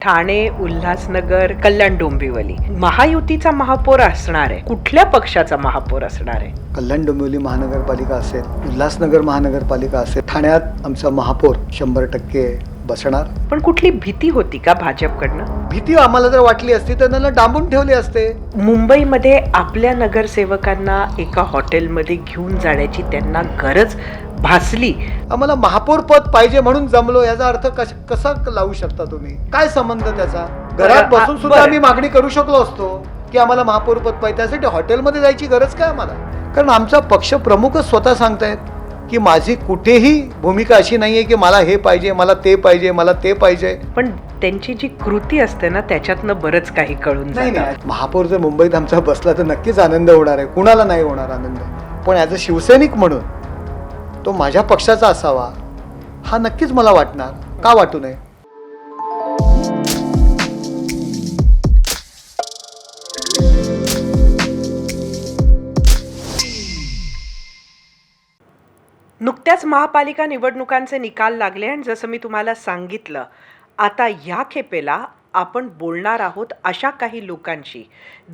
ठाणे, उल्हासनगर, कल्याण डोंबिवली महायुतीचा महापौर असणार आहे. कुठल्या पक्षाचा महापौर असणार आहे? कल्याण डोंबिवली महानगरपालिका असेल, उल्हासनगर महानगरपालिका असेल, ठाण्यात आमचा महापौर 100% बसणार. पण कुठली भीती होती का भाजपकडनं? भीती आम्हाला जर वाटली असती तर त्यांना डांबून ठेवले असते. मुंबईमध्ये आपल्या नगरसेवकांना एका हॉटेलमध्ये घेऊन जाण्याची त्यांना गरज भासली. आम्हाला महापौर पद पाहिजे म्हणून जमलो, याचा अर्थ कसा लावू शकता तुम्ही? काय संबंध त्याचा? घरात बसून सुद्धा आम्ही मागणी करू शकलो असतो की आम्हाला महापौर पद पाहिजे. त्यासाठी हॉटेलमध्ये जायची गरज काय आम्हाला? कारण आमचा पक्ष प्रमुखच स्वतः सांगतायत की माझी कुठेही भूमिका अशी नाहीये की मला हे पाहिजे, मला ते पाहिजे, मला ते पाहिजे. पण त्यांची जी कृती असते ना, त्याच्यातनं बरंच काही कळून जातं. महापौर जर मुंबईत आमचा बसला तर नक्कीच आनंद होणार आहे. कुणाला नाही होणार आनंद? पण ॲज अ शिवसैनिक म्हणून तो माझ्या पक्षाचा असावा हा नक्कीच मला वाटणार. का वाटू नये? नुकत्याच महापालिका निवडणुकांचे निकाल लागले आणि जसं मी तुम्हाला सांगितलं, आता या खेपेला आपण बोलणार आहोत अशा काही लोकांशी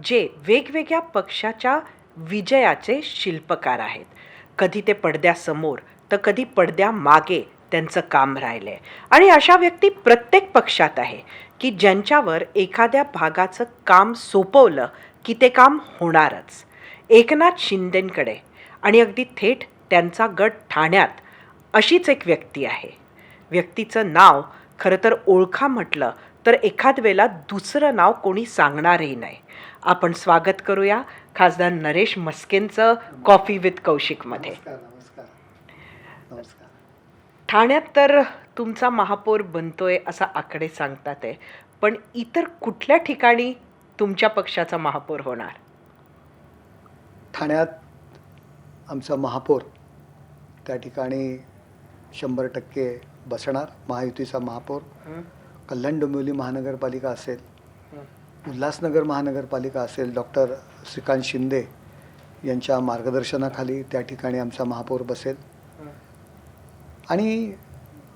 जे वेगवेगळ्या पक्षाच्या विजयाचे शिल्पकार आहेत. कधी ते पडद्यासमोर तर कधी पडद्यामागे त्यांचं काम राहिलं आहे. आणि अशा व्यक्ती प्रत्येक पक्षात आहे की ज्यांच्यावर एखाद्या भागाचं काम सोपवलं की ते काम होणारच. एकनाथ शिंदेंकडे आणि अगदी थेट त्यांचा गट ठाण्यात अशीच एक व्यक्ती आहे. व्यक्तीचं नाव खरं तर ओळखा म्हटलं तर एखाद वेळेला दुसरं नाव कोणी सांगणारही नाही. आपण स्वागत करूया खासदार नरेश म्हस्केंचं कॉफी विथ कौशिकमध्ये. नमस्कार. ठाण्यात तर तुमचा महापौर बनतोय असा आकडे सांगतात आहे, पण इतर कुठल्या ठिकाणी तुमच्या पक्षाचा महापौर होणार? ठाण्यात आमचा महापौर त्या ठिकाणी 100% बसणार, महायुतीचा महापौर. कल्याण डोंबिवली महानगरपालिका असेल, उल्हासनगर महानगरपालिका असेल, डॉक्टर श्रीकांत शिंदे यांच्या मार्गदर्शनाखाली त्या ठिकाणी आमचा महापौर बसेल. आणि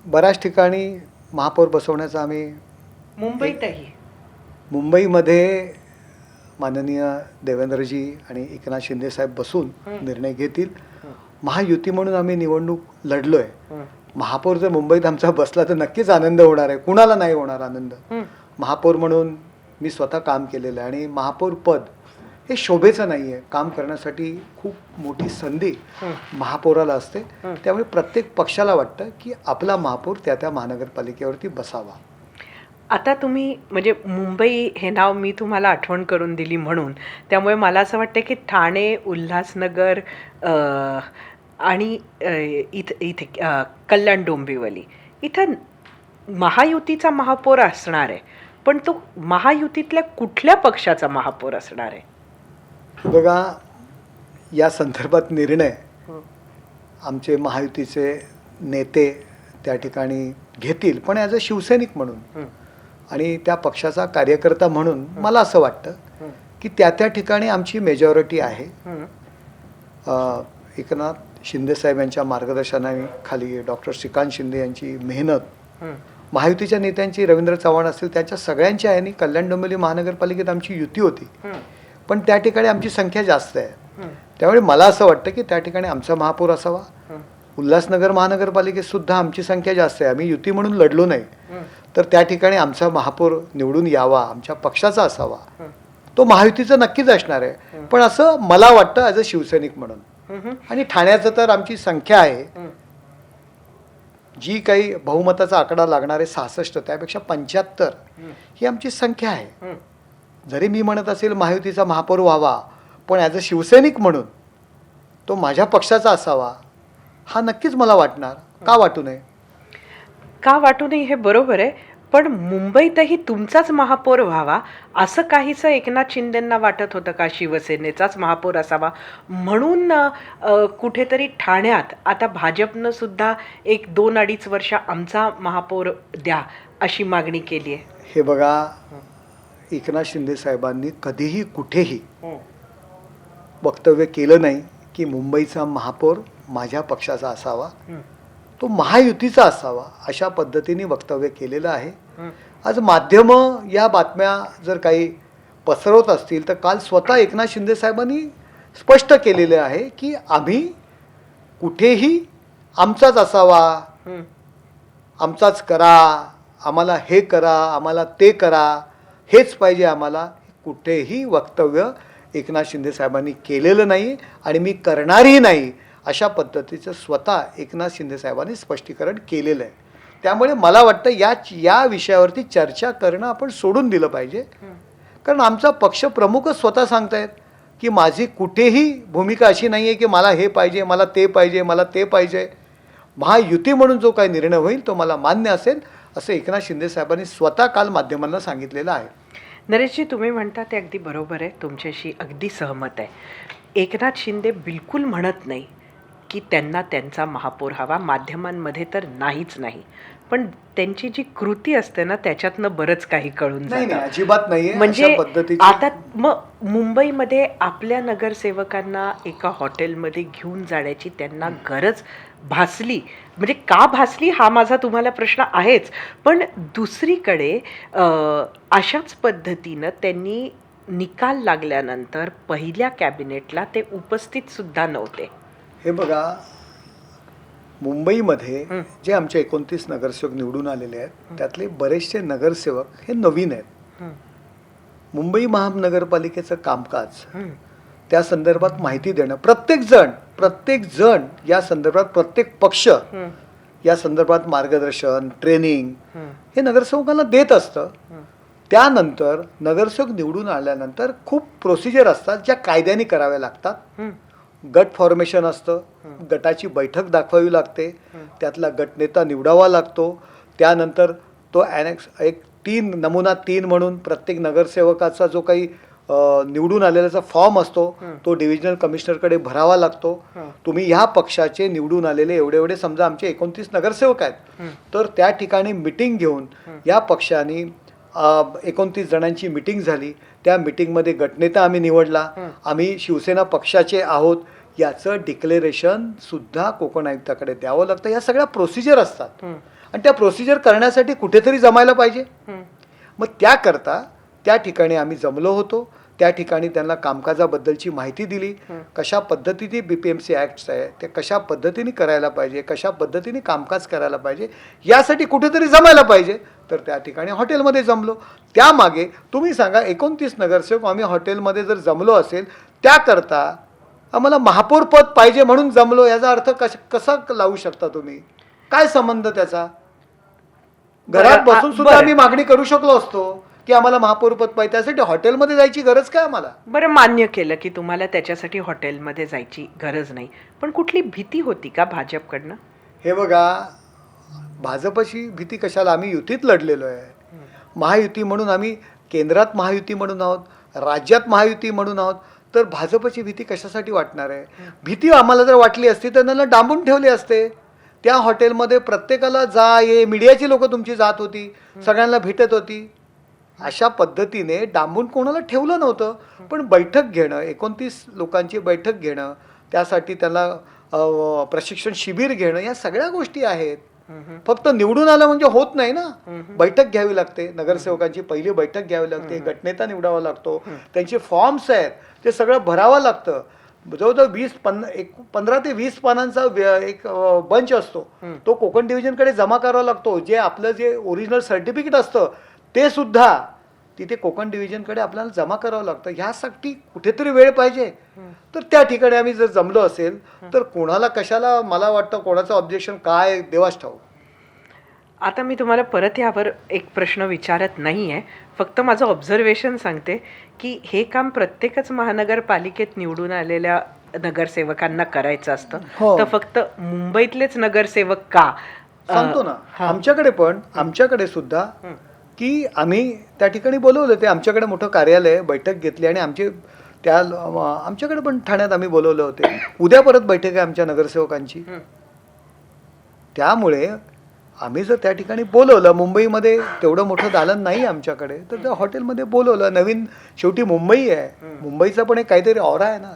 बऱ्याच ठिकाणी महापौर बसवण्याचा आम्ही मुंबईमध्ये माननीय देवेंद्रजी आणि एकनाथ शिंदे साहेब बसून निर्णय घेतील. महायुती म्हणून आम्ही निवडणूक लढलोय. महापौर जर मुंबईत आमचा बसला तर नक्कीच आनंद होणार आहे. कुणाला नाही होणार आनंद? महापौर म्हणून मी स्वतः काम केलेलं आहे आणि महापौर पद हे शोभेचं नाही आहे. काम करण्यासाठी खूप मोठी संधी महापौराला असते. त्यामुळे प्रत्येक पक्षाला वाटतं की आपला महापौर त्या त्या महानगरपालिकेवरती बसावा. आता तुम्ही म्हणजे मुंबई हे नाव मी तुम्हाला आठवण करून दिली म्हणून, त्यामुळे मला असं वाटतं की ठाणे, उल्हासनगर आणि इथे कल्याण डोंबिवली इथं महायुतीचा महापौर असणार आहे. पण तो महायुतीतल्या कुठल्या पक्षाचा महापौर असणार आहे? बघा, या संदर्भात निर्णय आमचे महायुतीचे नेते त्या ठिकाणी घेतील. पण ॲज अ शिवसैनिक म्हणून आणि त्या पक्षाचा कार्यकर्ता म्हणून मला असं वाटतं की त्या त्या ठिकाणी आमची मेजॉरिटी आहे. एकनाथ शिंदेसाहेब यांच्या मार्गदर्शनाखाली डॉक्टर श्रीकांत शिंदे यांची मेहनत, महायुतीच्या नेत्यांची, रवींद्र चव्हाण असतील, त्यांच्या सगळ्यांची आहे. आणि कल्याण डोंबिवली महानगरपालिकेत आमची युती होती, पण त्या ठिकाणी आमची संख्या जास्त आहे. त्यामुळे मला असं वाटतं की त्या ठिकाणी आमचा महापौर असावा. उल्हासनगर महानगरपालिकेत सुद्धा आमची संख्या जास्त आहे. आम्ही युती म्हणून लढलो नाही, तर त्या ठिकाणी आमचा महापौर निवडून यावा, आमच्या पक्षाचा असावा. तो महायुतीचा नक्कीच असणार आहे. पण असं मला वाटतं ॲज अ शिवसैनिक म्हणून. आणि ठाण्याचं तर आमची संख्या आहे, जी काही बहुमताचा आकडा लागणार आहे 66, त्यापेक्षा 75 ही आमची संख्या आहे. जरी मी म्हणत असेल महायुतीचा महापौर व्हावा, पण ॲज अ शिवसैनिक म्हणून तो माझ्या पक्षाचा असावा हा नक्कीच मला वाटणार. का वाटू नये? का वाटू नये हे बरोबर आहे, पण मुंबईतही तुमचाच महापौर व्हावा असं काहीसं एकनाथ शिंदेंना वाटत होतं का? शिवसेनेचाच महापौर असावा म्हणून कुठेतरी ठाण्यात आता भाजपनं सुद्धा 1-2-2.5 वर्ष आमचा महापौर द्या अशी मागणी केली आहे. हे बघा, एकनाथ शिंदे साहेबांनी कधीही कुठेही वक्तव्य केलं नाही की मुंबईचा महापौर माझ्या पक्षाचा असावा, तो महायुतीचा असावा, अशा पद्धतीने वक्तव्य केलेलं आहे. आज माध्यमं या बातम्या जर काही पसरवत असतील तर काल स्वतः एकनाथ शिंदे साहेबांनी स्पष्ट केलेले आहे की आम्ही कुठेही आमचाच असावा, आमचाच करा, आम्हाला हे करा, आम्हाला ते करा, हेच पाहिजे आम्हाला, कुठेही वक्तव्य एकनाथ शिंदे साहेबांनी केलेलं नाही आणि मी करणारही नाही अशा पद्धतीचं स्वतः एकनाथ शिंदे साहेबांनी स्पष्टीकरण केलेलं आहे. त्यामुळे मला वाटतं या विषयावरती चर्चा करणं आपण सोडून दिलं पाहिजे. कारण आमचा पक्षप्रमुखच स्वतः सांगतायत की माझी कुठेही भूमिका अशी नाही आहे की मला हे पाहिजे, मला ते पाहिजे, मला ते पाहिजे. महायुती म्हणून जो काही निर्णय होईल तो मला मान्य असेल असं एकनाथ शिंदे साहेबांनी स्वतः काल माध्यमांना सांगितलेलं आहे. नरेशजी, तुम्ही म्हणता ते अगदी बरोबर आहे, तुमच्याशी अगदी सहमत आहे. एकनाथ शिंदे बिलकुल म्हणत नाही की त्यांना त्यांचा महापौर हवा, माध्यमांमध्ये तर नाहीच नाही, पण त्यांची जी कृती असते ना त्याच्यातनं बरंच काही कळून नाही जातं. अजिबात नाहीये. म्हणजे अशा पद्धतीची आता मग मुंबईमध्ये आपल्या नगरसेवकांना एका हॉटेलमध्ये घेऊन जाण्याची त्यांना गरज भासली, म्हणजे का भासली हा माझा तुम्हाला प्रश्न आहेच, पण दुसरीकडे अशाच पद्धतीनं त्यांनी निकाल लागल्यानंतर पहिल्या कॅबिनेटला ते उपस्थित सुद्धा नव्हते. हे बघा, मुंबईमध्ये जे आमचे 29 नगरसेवक निवडून आलेले आहेत त्यातले बरेचसे नगरसेवक हे नवीन आहेत. मुंबई महानगरपालिकेचं कामकाज, त्या संदर्भात माहिती देणं, प्रत्येक जण या संदर्भात, प्रत्येक पक्ष या संदर्भात मार्गदर्शन, ट्रेनिंग हे नगरसेवकांना देत असतं. त्यानंतर नगरसेवक निवडून आल्यानंतर खूप प्रोसिजर असतात ज्या कायद्याने कराव्या लागतात. गट फॉर्मेशन असतं, गटाची बैठक दाखवावी लागते, त्यातला गटनेता निवडावा लागतो. त्यानंतर तो ॲनेक्स एक नमुना 3 म्हणून प्रत्येक नगरसेवकाचा जो काही निवडून आलेल्याचा फॉर्म असतो तो डिव्हिजनल कमिशनरकडे भरावा लागतो. तुम्ही ह्या पक्षाचे निवडून आलेले एवढे समजा आमचे 29 नगरसेवक आहेत, तर त्या ठिकाणी मिटिंग घेऊन या पक्षाने 29 जणांची मिटिंग झाली. त्या मिटिंगमध्ये गटनेता आम्ही निवडला, आम्ही शिवसेना पक्षाचे आहोत याचं डिक्लेरेशन सुद्धा कोकण आयुक्ताकडे द्यावं लागतं. या सगळ्या प्रोसिजर असतात आणि त्या प्रोसिजर करण्यासाठी कुठेतरी जमायला पाहिजे. मग त्याकरता त्या ठिकाणी आम्ही जमलो होतो. त्या ठिकाणी त्यांना कामकाजाबद्दलची माहिती दिली, कशा पद्धतीने BPMC ॲक्ट्स आहे ते कशा पद्धतीने करायला पाहिजे, कशा पद्धतीने कामकाज करायला पाहिजे, यासाठी कुठेतरी जमायला पाहिजे. तर त्या ठिकाणी हॉटेलमध्ये जमलो. त्यामागे तुम्ही सांगा, 29 नगरसेवक आम्ही हॉटेलमध्ये जर जमलो असेल, त्याकरता आम्हाला महापौर पद पाहिजे म्हणून जमलो, याचा अर्थ कसा लावू शकता तुम्ही? काय संबंध त्याचा? घरात बसून सुद्धा आम्ही मागणी करू शकलो असतो की आम्हाला महापौर पद पाहिजे, त्यासाठी हॉटेलमध्ये जायची गरज काय आम्हाला? बरं, मान्य केलं की तुम्हाला त्याच्यासाठी हॉटेलमध्ये जायची गरज नाही, पण कुठली भीती होती का भाजपकडनं? हे बघा, भाजपची भीती कशाला? आम्ही युतीत लढलेलो आहे. महायुती म्हणून आम्ही केंद्रात महायुती म्हणून आहोत, राज्यात महायुती म्हणून आहोत. तर भाजपची भीती कशासाठी वाटणार आहे? भीती आम्हाला जर वाटली असती तर त्यांना डांबून ठेवले असते. त्या हॉटेलमध्ये प्रत्येकाला जा ये, मीडियाची लोक तुमची जात होती, सगळ्यांना भेटत होती. अशा पद्धतीने डांबून कोणाला ठेवलं नव्हतं. पण बैठक घेणं, 29 लोकांची बैठक घेणं, त्यासाठी त्यांना प्रशिक्षण शिबिर घेणं, या सगळ्या गोष्टी आहेत. फक्त निवडून आलं म्हणजे होत नाही ना. बैठक घ्यावी लागते, नगरसेवकांची पहिली बैठक घ्यावी लागते, गटनेता निवडावा लागतो, त्यांचे फॉर्म्स आहेत ते सगळं भरावं लागतं. जवळजवळ 15 ते 20 पानांचा एक बंच असतो, तो कोकण डिव्हिजनकडे जमा करावा लागतो. जे आपलं जे ओरिजिनल सर्टिफिकेट असतं ते सुद्धा तिथे कोकण डिव्हिजनकडे आपल्याला जमा करावं लागतं. ह्यासाठी कुठेतरी वेळ पाहिजे. तर त्या ठिकाणी आम्ही जर जमलो असेल तर कोणाला कशाला, मला वाटतं कोणाचं ऑब्जेक्शन काय देवाच ठाऊक. आता मी तुम्हाला परत यावर एक प्रश्न विचारत नाही आहे, फक्त माझं ऑब्झर्वेशन सांगते की हे काम प्रत्येकच महानगरपालिकेत निवडून आलेल्या नगरसेवकांना करायचं असतं, तर फक्त मुंबईतलेच नगरसेवक का? सांगतो ना, आमच्याकडे सुद्धा की आम्ही त्या ठिकाणी बोलवलं, ते आमच्याकडे मोठं कार्यालय, बैठक घेतली आणि आमच्याकडे पण ठाण्यात आम्ही बोलवलं होते. उद्या परत बैठक आहे आमच्या नगरसेवकांची. त्यामुळे आम्ही जर त्या ठिकाणी बोलवलं, मुंबईमध्ये तेवढं मोठं दालन नाही आमच्याकडे, तर त्या हॉटेलमध्ये बोलवलं. नवीन, शेवटी मुंबई आहे, मुंबईचा पण एक काहीतरी ऑरा आहे ना.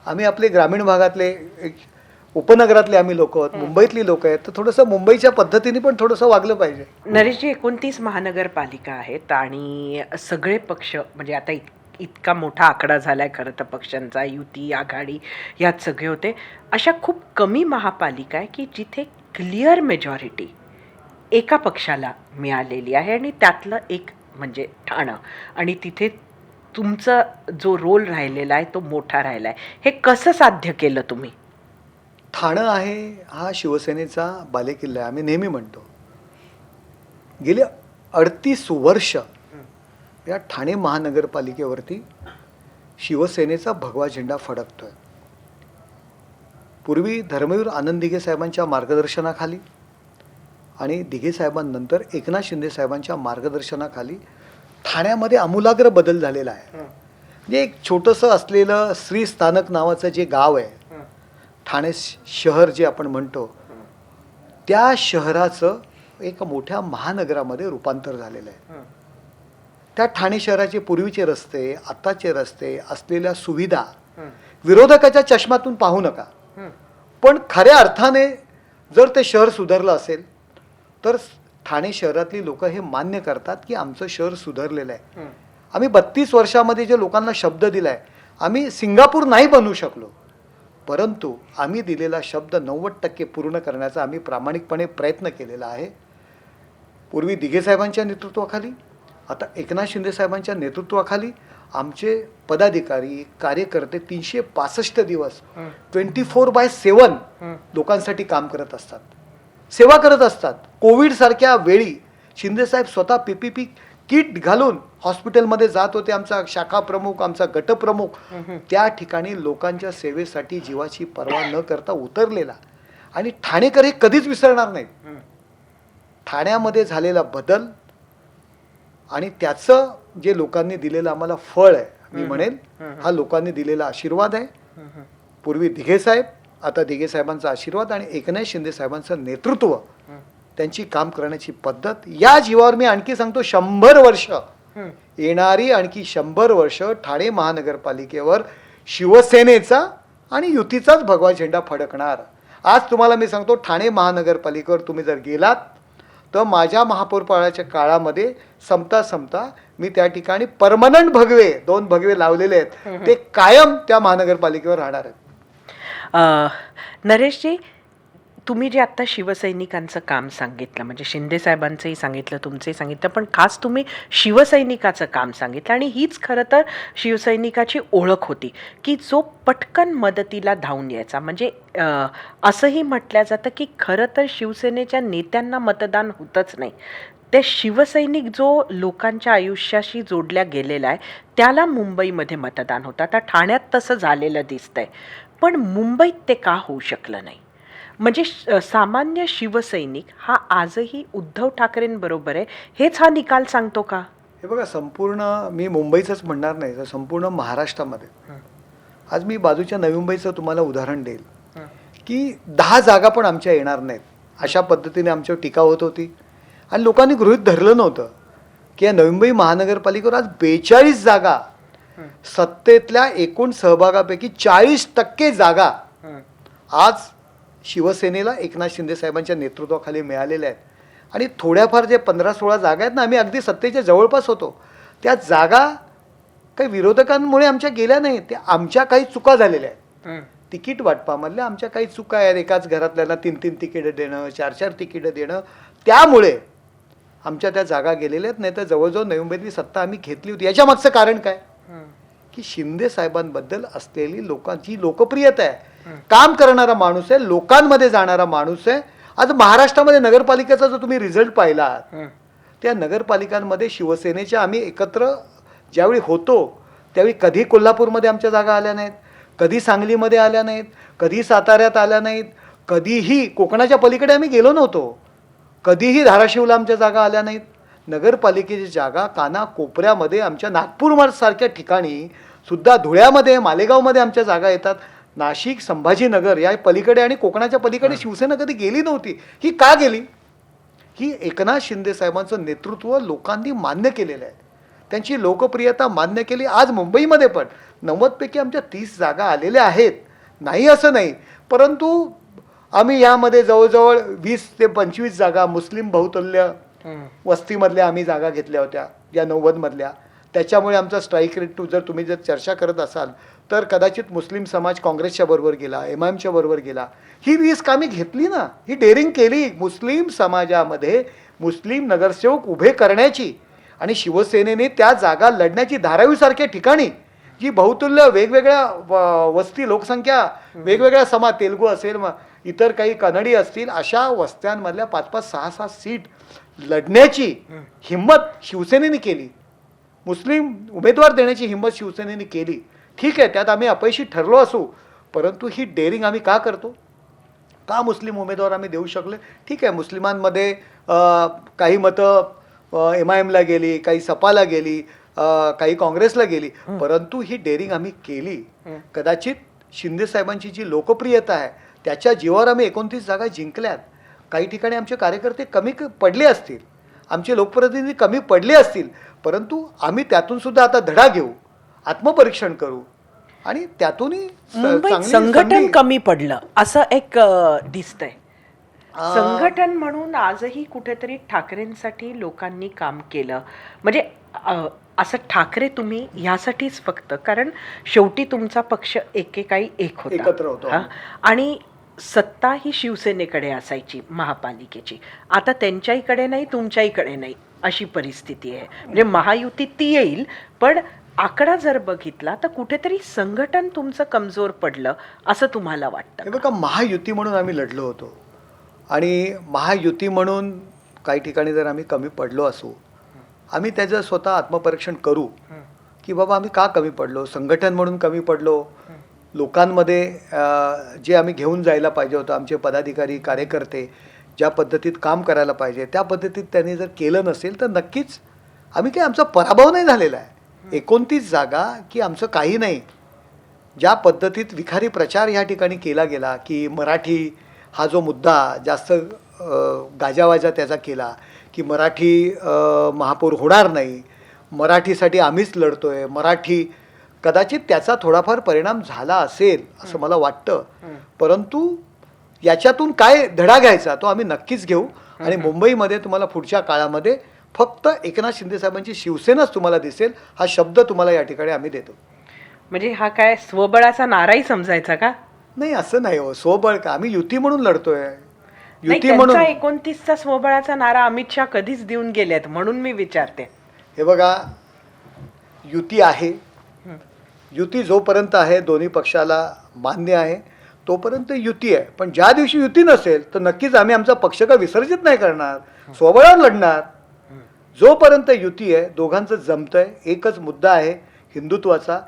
आम्ही आपले ग्रामीण भागातले एक उपनगरातले आम्ही लोक आहोत, मुंबईतली लोक आहेत, तर थोडंसं मुंबईच्या पद्धतीने पण थोडंसं वागलं पाहिजे. नरेशजी, 29 महानगरपालिका आहेत आणि सगळे पक्ष म्हणजे आता इतका मोठा आकडा झालाय खरं तर पक्षांचा, युती आघाडी यात सगळे होते. अशा खूप कमी महापालिका आहे की जिथे क्लिअर मेजॉरिटी एका पक्षाला मिळालेली आहे आणि त्यातलं एक म्हणजे ठाणं, आणि तिथे तुमचा जो रोल राहिलेला आहे तो मोठा राहिला आहे. हे कसं साध्य केलं तुम्ही? ठाणं आहे हा शिवसेनेचा बालेकिल्ला आहे, आम्ही नेहमी म्हणतो. गेली 38 वर्ष या ठाणे महानगरपालिकेवरती शिवसेनेचा भगवा झेंडा फडकतोय. पूर्वी धर्मवीर आनंद दिघे साहेबांच्या मार्गदर्शनाखाली आणि दिघे साहेबांनंतर एकनाथ शिंदे साहेबांच्या मार्गदर्शनाखाली ठाण्यामध्ये आमूलाग्र बदल झालेला आहे. म्हणजे एक छोटंसं असलेलं श्री स्थानक नावाचं जे गाव आहे, ठाणे शहर जे आपण म्हणतो, त्या शहराचं एक मोठ्या महानगरामध्ये रूपांतर झालेलं आहे. त्या ठाणे शहराचे पूर्वीचे रस्ते, आत्ताचे रस्ते, असलेल्या सुविधा विरोधकाच्या चष्मातून पाहू नका, पण खऱ्या अर्थाने जर ते शहर सुधारलं असेल तर ठाणे शहरातली लोक हे मान्य करतात की आमचं शहर सुधारलेलं आहे. आम्ही 32 वर्षामध्ये जे लोकांना शब्द दिलाय, आम्ही सिंगापूर नाही बनवू शकलो, परंतु आम्ही दिलेला शब्द 90% पूर्ण करण्याचा आम्ही प्रामाणिकपणे प्रयत्न केलेला आहे. पूर्वी दिघे साहेबांच्या नेतृत्वाखाली, आता एकनाथ शिंदे साहेबांच्या नेतृत्वाखाली आमचे पदाधिकारी कार्यकर्ते 365 दिवस 24/7 लोकांसाठी काम करत असतात, सेवा करत असतात. कोविड सारख्या वेळी शिंदे साहेब स्वतः PPP किट घालून हॉस्पिटलमध्ये जात होते. आमचा शाखा प्रमुख, आमचा गट प्रमुख त्या ठिकाणी लोकांच्या सेवेसाठी जीवाची पर्वा न करता उतरलेला, आणि ठाणेकर हे कधीच विसरणार नाहीत. ठाण्यामध्ये झालेला बदल आणि त्याचं जे लोकांनी दिलेलं आम्हाला फळ आहे, मी म्हणेन हा लोकांनी दिलेला आशीर्वाद आहे. पूर्वी दिघे साहेब, आता दिघे साहेबांचा आशीर्वाद आणि एकनाथ शिंदे साहेबांचं नेतृत्व, त्यांची काम करण्याची पद्धत, या जीवावर मी आणखी सांगतो 100 वर्ष, येणारी आणखी 100 वर्ष ठाणे महानगरपालिकेवर शिवसेनेचा आणि युतीचाच भगवा झेंडा फडकणार. आज तुम्हाला मी सांगतो, ठाणे महानगरपालिकेवर तुम्ही जर गेलात तर माझ्या महापौरपदाच्या काळामध्ये संपता मी त्या ठिकाणी परमनंट भगवे, 2 भगवे लावलेले आहेत, ते कायम त्या महानगरपालिकेवर राहणार आहेत. नरेशजी, तुम्ही जे आत्ता शिवसैनिकांचं काम सांगितलं, म्हणजे शिंदे साहेबांचंही सांगितलं, तुमचंही सांगितलं, पण खास तुम्ही शिवसैनिकाचं काम सांगितलं, आणि हीच खरं तर शिवसैनिकाची ओळख होती की जो पटकन मदतीला धावून यायचा. म्हणजे असंही म्हटलं जातं की खरं तर शिवसेनेच्या नेत्यांना मतदान होतच नाही, ते शिवसैनिक जो लोकांच्या आयुष्याशी जोडल्या गेलेला आहे त्याला मुंबईमध्ये मतदान होतं. आता ठाण्यात तसं झालेलं दिसतंय, पण मुंबईत ते का होऊ शकलं नाही? म्हणजे सामान्य शिवसैनिक हा आजही उद्धव ठाकरेंबरोबर आहे, हेच हा निकाल सांगतो का? हे बघा, संपूर्ण मी मुंबईचंच म्हणणार नाही तर संपूर्ण महाराष्ट्रामध्ये, आज मी बाजूच्या नवी मुंबईचं तुम्हाला उदाहरण देईल की 10 जागा पण आमच्या येणार नाहीत, अशा पद्धतीने आमच्यावर टीका होत होती. आणि लोकांनी गृहीत धरलं नव्हतं की या नवी मुंबई महानगरपालिकेवर आज 42 जागा, सत्तेतल्या एकूण सहभागापैकी 40% जागा आज शिवसेनेला एकनाथ शिंदे साहेबांच्या नेतृत्वाखाली मिळालेल्या आहेत. आणि थोड्याफार जे 15-16 जागा आहेत ना, आम्ही अगदी सत्तेच्या जवळपास होतो, त्या जागा काही विरोधकांमुळे आमच्या गेल्या नाहीत, त्या आमच्या काही चुका झालेल्या आहेत. तिकीट वाटपामधल्या आमच्या काही चुका आहेत, एकाच घरातल्याला 3-3 तिकीटं देणं, 4-4 तिकीटं देणं, त्यामुळे आमच्या त्या जागा गेलेल्या आहेत. नाही तर जवळजवळ नवी मुंबईतली सत्ता आम्ही घेतली होती. याच्या मागचं कारण काय की शिंदे साहेबांबद्दल असलेली लोकांची लोकप्रियता आहे. काम करणारा माणूस आहे, लोकांमध्ये जाणारा माणूस आहे. आज महाराष्ट्रामध्ये नगरपालिकेचा जो तुम्ही रिझल्ट पाहिलात, त्या नगरपालिकांमध्ये शिवसेनेच्या आम्ही एकत्र ज्यावेळी होतो त्यावेळी कधी कोल्हापूरमध्ये आमच्या जागा आल्या नाहीत, कधी सांगलीमध्ये आल्या नाहीत, कधी साताऱ्यात आल्या नाहीत, कधीही कोकणाच्या पलीकडे आम्ही गेलो नव्हतो, कधीही धाराशिवला आमच्या जागा आल्या नाहीत. नगरपालिकेची जागा कानाकोपऱ्यामध्ये, आमच्या नागपूर सारख्या ठिकाणी सुद्धा, धुळ्यामध्ये, मालेगावमध्ये आमच्या जागा येतात. नाशिक, संभाजीनगर या पलीकडे आणि कोकणाच्या पलीकडे शिवसेना कधी गेली नव्हती. ही का गेली? ही एकनाथ शिंदे साहेबांचं नेतृत्व लोकांनी मान्य केलेलं आहे, त्यांची लोकप्रियता मान्य केली. आज मुंबईमध्ये पण 90 पैकी आमच्या 30 जागा आलेल्या आहेत, नाही असं नाही, परंतु आम्ही यामध्ये जवळजवळ 20 ते 25 जागा मुस्लिम बहुतल्य वस्तीमधल्या आम्ही जागा घेतल्या होत्या, या 90मधल्या. त्याच्यामुळे आमचा स्ट्राईक रेट जर तुम्ही जर चर्चा करत असाल तर कदाचित मुस्लिम समाज काँग्रेसच्या बरोबर गेला, MIMच्या बरोबर गेला. ही रिस्क आम्ही घेतली ना, ही डेअरिंग केली मुस्लिम समाजामध्ये मुस्लिम नगरसेवक उभे करण्याची. आणि शिवसेनेने त्या जागा लढण्याची, धारावीसारख्या ठिकाणी जी बहुतुल्य वेगवेगळ्या वस्ती लोकसंख्या, वेगवेगळ्या समाज, तेलुगू असेल, इतर काही कन्नडी असतील, अशा वस्त्यांमधल्या 5-5, 6-6 सीट लढण्याची हिंमत शिवसेनेने केली. मुस्लिम उमेदवार देण्याची हिंमत शिवसेनेने केली. ठीक आहे, त्यात आम्ही अपयशी ठरलो असू, परंतु ही डेअरिंग आम्ही का करतो? का मुस्लिम उमेदवार आम्ही देऊ शकले? ठीक आहे, मुस्लिमांमध्ये काही मतं MIMला गेली, काही सपाला गेली, काही काँग्रेसला गेली, परंतु ही डेअरिंग आम्ही केली. कदाचित शिंदे साहेबांची जी लोकप्रियता आहे त्याच्या जीवावर आम्ही 29 जागा जिंकल्यात. काही ठिकाणी आमचे कार्यकर्ते कमी पडले असतील, आमचे लोकप्रतिनिधी कमी पडले असतील, परंतु आम्ही त्यातून सुद्धा आता धडा घेऊ, आत्मपरीक्षण करू आणि त्यातूनही मुंबईत संघटन कमी पडलं असं एक दिसतंय. संघटन म्हणून आजही कुठेतरी ठाकरेंसाठी लोकांनी काम केलं. म्हणजे असं ठाकरे तुम्ही ह्यासाठीच फक्त, कारण शेवटी तुमचा पक्ष एकेकाळी एक एकत्र होता होतो. आणि सत्ता ही शिवसेनेकडे असायची महापालिकेची. आता त्यांच्याहीकडे नाही, तुमच्याहीकडे नाही, अशी परिस्थिती आहे. म्हणजे महायुती ती येईल, पण आकडा जर बघितला तर कुठेतरी संघटन तुमचं कमजोर पडलं असं तुम्हाला वाटतं? हे बघा, महायुती म्हणून आम्ही लढलो होतो आणि महायुती म्हणून काही ठिकाणी जर आम्ही कमी पडलो असू, आम्ही त्याचं स्वतः आत्मपरीक्षण करू की बाबा आम्ही का कमी पडलो, संघटन म्हणून कमी पडलो, लोकांमध्ये जे आम्ही घेऊन जायला पाहिजे होतं, आमचे पदाधिकारी कार्यकर्ते ज्या पद्धतीत काम करायला पाहिजे त्या पद्धतीत त्यांनी जर केलं नसेल तर नक्कीच आम्ही काही, आमचा पराभव नाही झालेला आहे. 29 जागा की आमचं काही नाही. ज्या पद्धतीत विखारी प्रचार ह्या ठिकाणी केला गेला की मराठी हा जो मुद्दा जास्त गाजावाजा त्याचा केला की मराठी महापौर होणार नाही, मराठीसाठी आम्हीच लढतोय, मराठी, कदाचित त्याचा थोडाफार परिणाम झाला असेल असं मला वाटतं. परंतु याच्यातून काय धडा घ्यायचा तो आम्ही नक्कीच घेऊ. आणि मुंबईमध्ये तुम्हाला पुढच्या काळामध्ये फक्त एकनाथ शिंदे साहेबांची शिवसेनाच तुम्हाला दिसेल, हा शब्द तुम्हाला या ठिकाणी आम्ही देतो. म्हणजे हा काय स्वबळाचा नाराही समजायचा का? नाही, असं नाही हो. स्वबळ का, आम्ही युती म्हणून लढतोय. युती म्हणून 29चा स्वबळाचा नारा अमित शहा कधीच देऊन गेलेत, म्हणून मी विचारते. हे बघा, युती आहे, युती जोपर्यंत आहे, दोन्ही पक्षाला मान्य आहे तोपर्यंत युती आहे. पण ज्या दिवशी युती नसेल तर नक्कीच आम्ही आमचा पक्ष का विसर्जित नाही करणार, स्वबळावर लढणार. जोपर्यंत युती आहे, दोघांचं जमतंय, एकच मुद्दा आहे हिंदुत्वाचा.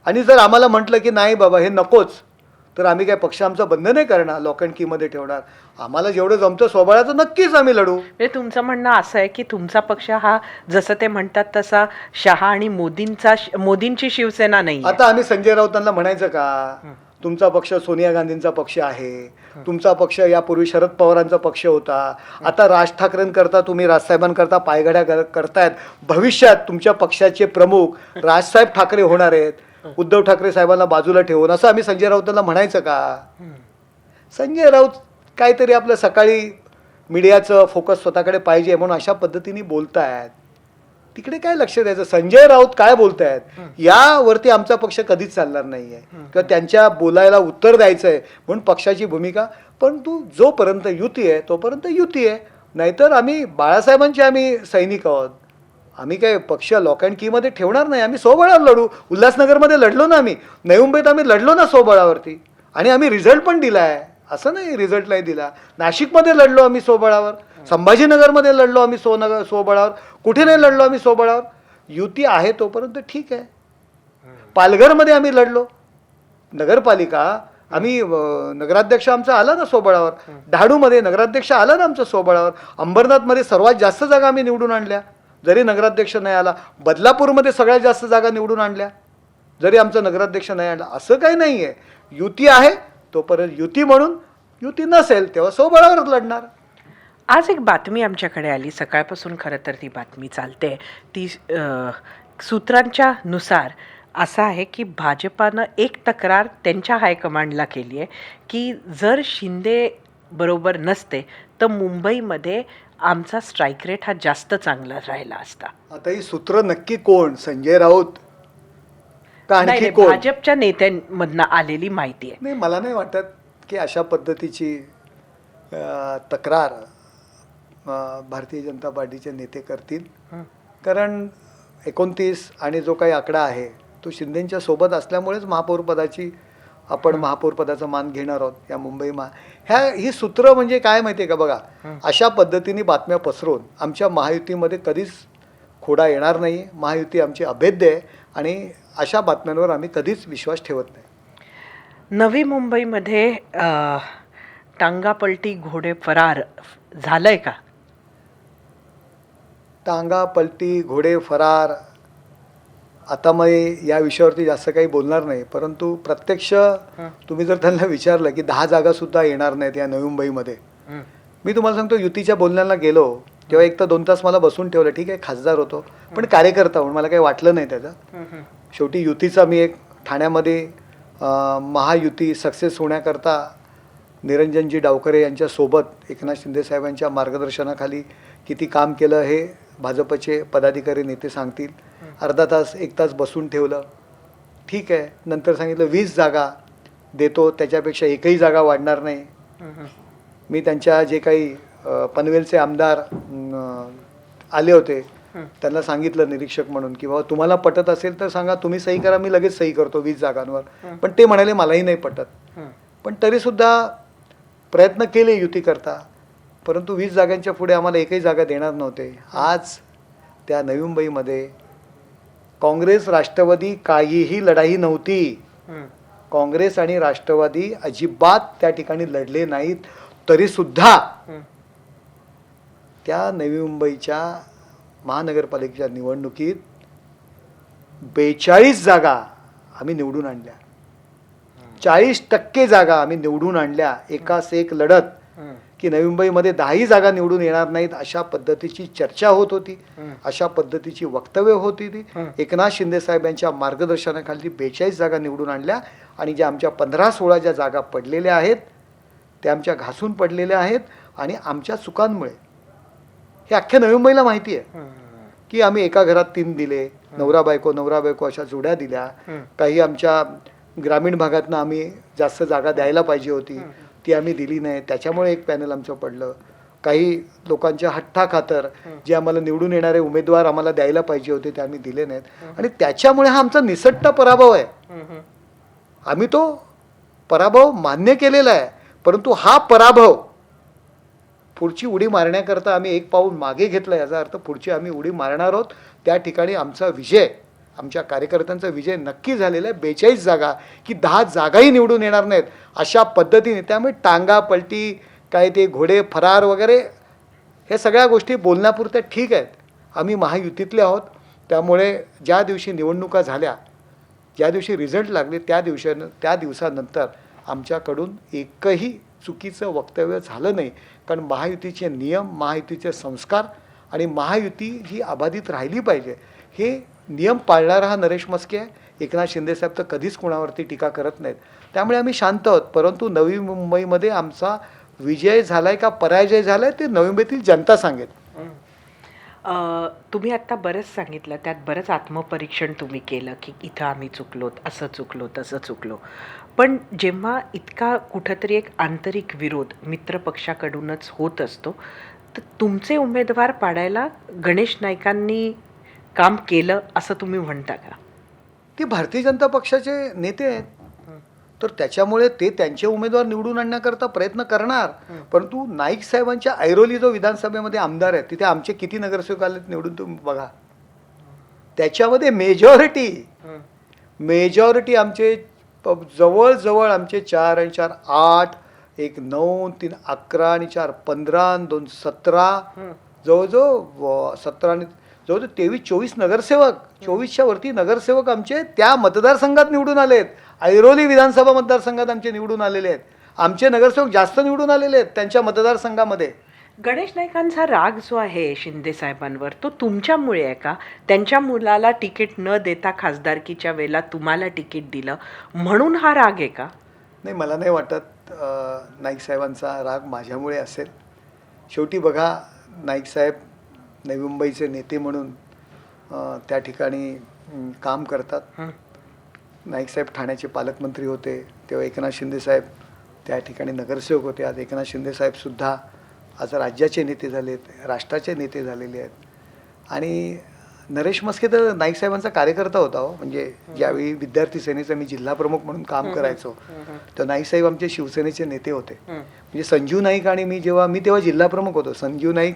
आणि जर आम्हाला म्हटलं की नाही बाबा हे नकोच, तर आम्ही काय पक्ष आमचा बंद नाही करणार, लॉक अँड कीमध्ये ठेवणार. आम्हाला जेवढं जमतं स्वबळाचं नक्कीच आम्ही लढू. म्हणजे तुमचं म्हणणं असं आहे की तुमचा पक्ष हा जसं ते म्हणतात तसा शहा आणि मोदींची शिवसेना नाही. आता आम्ही संजय राऊतांना म्हणायचं का तुमचा पक्ष सोनिया गांधींचा पक्ष आहे, तुमचा पक्ष यापूर्वी शरद पवारांचा पक्ष होता, आता राज ठाकरेंकरता तुम्ही राजसाहेबांकरता पायघड्या करतायत, भविष्यात तुमच्या पक्षाचे प्रमुख राजसाहेब ठाकरे होणार आहेत, उद्धव ठाकरे साहेबांना बाजूला ठेवून, असं आम्ही संजय राऊतांना म्हणायचं का? संजय राऊत काहीतरी आपलं सकाळी मीडियाचं फोकस स्वतःकडे पाहिजे म्हणून अशा पद्धतीने बोलतायत, तिकडे काय लक्ष द्यायचं? संजय राऊत काय बोलतायत यावरती आमचा पक्ष कधीच चालणार नाहीये किंवा त्यांच्या बोलायला उत्तर द्यायचंय म्हणून पक्षाची भूमिका. परंतु जोपर्यंत युती आहे तोपर्यंत युती आहे, नाहीतर आम्ही बाळासाहेबांचे आम्ही सैनिक आहोत. आम्ही काय पक्ष लॉक अँड कीमध्ये ठेवणार नाही, आम्ही स्वबळावर लढू. उल्हासनगरमध्ये लढलो ना आम्ही, नवी मुंबईत आम्ही लढलो ना स्वबळावरती, आणि आम्ही रिझल्ट पण दिला आहे, असं नाही रिझल्ट नाही दिला. नाशिकमध्ये लढलो आम्ही स्वबळावर, संभाजीनगरमध्ये लढलो आम्ही स्वबळावर, कुठे नाही लढलो आम्ही स्वबळावर. युती आहे तोपर्यंत ठीक आहे. पालघरमध्ये आम्ही लढलो नगरपालिका, आम्ही नगराध्यक्ष आमचा आला ना स्वबळावर, डहाणूमध्ये नगराध्यक्ष आला ना आमचा स्वबळावर, अंबरनाथमध्ये सर्वात जास्त जागा आम्ही निवडून आणल्या जरी नगराध्यक्ष नाही आला, बदलापूरमध्ये सगळ्यात जास्त जागा निवडून आणल्या जरी आमचा नगराध्यक्ष नाही आणला. असं काही नाही आहे. युती आहे तोपर्यंत युती म्हणून, युती नसेल तेव्हा स्वबळावरच लढणार. आज एक बातमी आमच्याकडे आली, सकाळपासून खरं तर ती बातमी चालते, ती सूत्रांच्या नुसार असं आहे की भाजपानं एक तक्रार त्यांच्या हायकमांडला केली आहे की जर शिंदे बरोबर नसते तर मुंबईमध्ये आमचा स्ट्राईक रेट हा जास्त चांगला राहिला असता. आता ही सूत्र नक्की कोण, संजय राऊत का नाही आणखी नाही, कोण? भाजपच्या नेत्यांमधनं आलेली माहिती आहे. नाही, मला नाही वाटत की अशा पद्धतीची तक्रार भारतीय जनता पार्टीचे नेते करतील. हं. कारण 29 आणि जो काही आकडा आहे तो शिंदेच्या सोबत असल्यामुळेच महापौरपदाची आपण महापौरपदाचा मान घेणार आहोत या ही सूत्र म्हणजे काय माहिती आहे का? बघा, अशा पद्धतीने बातम्या पसरवून आमच्या महायुतीमध्ये कधीच खोडा येणार नाही. महायुती आमची अभेद्य आहे आणि अशा बातम्यांवर आम्ही कधीच विश्वास ठेवत नाही. नवी मुंबईमध्ये टांगापलटी घोडे फरार झालंय का? टांगा पलटी घोडे फरार, आता मी या विषयावरती जास्त काही बोलणार नाही. परंतु प्रत्यक्ष तुम्ही जर त्यांना विचारलं की 10 जागासुद्धा येणार नाहीत या नवी मुंबईमध्ये, मी तुम्हाला सांगतो युतीच्या बोलण्याला गेलो तेव्हा 1 ते 2 तास मला बसून ठेवलं. ठीक आहे, खासदार होतो पण कार्यकर्ता म्हणून मला काही वाटलं नाही त्याचं. शेवटी युतीचा मी एक ठाण्यामध्ये महायुती सक्सेस होण्याकरता निरंजनजी डावकरे यांच्यासोबत एकनाथ शिंदे साहेबांच्या मार्गदर्शनाखाली किती काम केलं हे भाजपचे पदाधिकारी नेते सांगतील. अर्धा तास 1 तास बसून ठेवलं. ठीक आहे, नंतर सांगितलं 20 जागा देतो, त्याच्यापेक्षा एकही जागा वाढणार नाही. मी त्यांच्या जे काही पनवेलचे आमदार आले होते त्यांना सांगितलं निरीक्षक म्हणून की बाबा तुम्हाला पटत असेल तर सांगा, तुम्ही सही करा, मी लगेच सही करतो 20 जागांवर. पण ते म्हणाले मलाही नाही पटत. पण तरीसुद्धा प्रयत्न केले युतीकरता, परंतु 20 जागांच्या पुढे आम्हाला एकही जागा देणार नव्हते. आज त्या नवी मुंबईमध्ये काँग्रेस राष्ट्रवादी काहीही लढाई नव्हती. काँग्रेस आणि राष्ट्रवादी अजिबात त्या ठिकाणी लढले नाहीत. तरीसुद्धा त्या नवी मुंबईच्या महानगरपालिकेच्या निवडणुकीत 42 जागा आम्ही निवडून आणल्या. 40% जागा आम्ही निवडून आणल्या. एकास एक लढत की नवी मुंबईमध्ये 10ही जागा निवडून येणार नाहीत अशा पद्धतीची चर्चा होत होती, अशा पद्धतीची वक्तव्य होती ती. एकनाथ शिंदे साहेबांच्या मार्गदर्शनाखाली 42 जागा निवडून आणल्या आणि ज्या आमच्या 15-16 ज्या जागा पडलेल्या आहेत त्या आमच्या घासून पडलेल्या आहेत. आणि आमच्या चुकांमुळे हे अख्ख्या नवी मुंबईला माहिती आहे की आम्ही एका घरात 3 दिले, नवरा बायको अशा जोड्या दिल्या. काही आमच्या ग्रामीण भागातनं आम्ही जास्त जागा द्यायला पाहिजे होती, ती आम्ही दिली नाही, त्याच्यामुळे एक पॅनल आमचं पडलं. काही लोकांच्या हट्टाखातर जे आम्हाला निवडून येणारे उमेदवार आम्हाला द्यायला पाहिजे होते ते आम्ही दिले नाहीत. आणि त्याच्यामुळे हा आमचा निसट्ट पराभव आहे. आम्ही तो पराभव मान्य केलेला आहे, परंतु हा पराभव पुढची उडी मारण्याकरता आम्ही एक पाऊल मागे घेतलं. याचा अर्थ पुढची आम्ही उडी मारणार आहोत. त्या ठिकाणी आमचा विजय, आमच्या कार्यकर्त्यांचा विजय नक्की झालेला आहे. 42 जागा की 10 जागाही निवडून येणार नाहीत अशा पद्धतीने. त्यामुळे टांगा पलटी, काय ते घोडे फरार वगैरे हे सगळ्या गोष्टी बोलण्यापुरत्या ठीक आहेत. आम्ही महायुतीतले आहोत, त्यामुळे ज्या दिवशी निवडणुका झाल्या, ज्या दिवशी रिझल्ट लागले त्या दिवसानंतर आमच्याकडून एकही चुकीचं वक्तव्य झालं नाही. कारण महायुतीचे नियम, महायुतीचे संस्कार आणि महायुती ही अबाधित राहिली पाहिजे हे नियम पाळणारा हा नरेश म्हस्के आहे. एकनाथ शिंदेसाहेब तर कधीच कोणावरती टीका करत नाहीत. त्यामुळे आम्ही शांत आहोत. परंतु नवी मुंबईमध्ये आमचा विजय झालाय का पराजय झालाय ते नवी मुंबईतील जनता सांगेल. तुम्ही आत्ता बरंच सांगितलं, त्यात बरंच आत्मपरीक्षण तुम्ही केलं की इथं आम्ही चुकलोत, असं चुकलो, तसं चुकलो. पण जेव्हा इतका कुठंतरी एक आंतरिक विरोध मित्रपक्षाकडूनच होत असतो, तर तुमचे उमेदवार पाडायला गणेश नाईकांनी काम केलं असं तुम्ही म्हणता का? ते भारतीय जनता पक्षाचे नेते आहेत, तर त्याच्यामुळे ते त्यांचे उमेदवार निवडून आणण्याकरता प्रयत्न करणार. परंतु नाईक साहेबांच्या ऐरोली जो विधानसभेमध्ये आमदार आहेत तिथे आमचे किती नगरसेवक आलेत निवडून तुम्ही बघा. त्याच्यामध्ये मेजॉरिटी आमचे जवळजवळ आमचे 4 आणि 4 8, 1 9, 3 11 आणि 4 15 आणि 2 17, जवळजवळ 17 आणि जवळजवळ 23-24 नगरसेवक, 24च्या वरती नगरसेवक आमचे त्या मतदारसंघात निवडून आलेत. ऐरोली विधानसभा मतदारसंघात आमचे निवडून आलेले आहेत. आमचे नगरसेवक जास्त निवडून आलेले आहेत त्यांच्या मतदारसंघामध्ये. गणेश नाईकांचा राग जो आहे शिंदे साहेबांवर तो तुमच्यामुळे आहे का? त्यांच्या मुलाला तिकीट न देता खासदारकीच्या वेळेला तुम्हाला तिकीट दिलं म्हणून हा राग आहे का? नाही, मला नाही वाटत नाईक साहेबांचा राग माझ्यामुळे असेल. शेवटी बघा, नाईक साहेब नवी मुंबईचे नेते म्हणून त्या ठिकाणी काम करतात. नाईक साहेब ठाण्याचे पालकमंत्री होते तेव्हा एकनाथ शिंदे साहेब त्या ठिकाणी नगरसेवक होते. आज एकनाथ शिंदे साहेबसुद्धा आज राज्याचे नेते झालेत, राष्ट्राचे नेते झालेले आहेत. आणि नरेश मस्के तर नाईक साहेबांचा कार्यकर्ता होता हो. म्हणजे ज्यावेळी विद्यार्थी सेनेचा मी जिल्हा प्रमुख म्हणून काम करायचो तर नाईक साहेब आमचे शिवसेनेचे नेते होते. म्हणजे संजीव नाईक आणि मी तेव्हा जिल्हा प्रमुख होतो. संजीव नाईक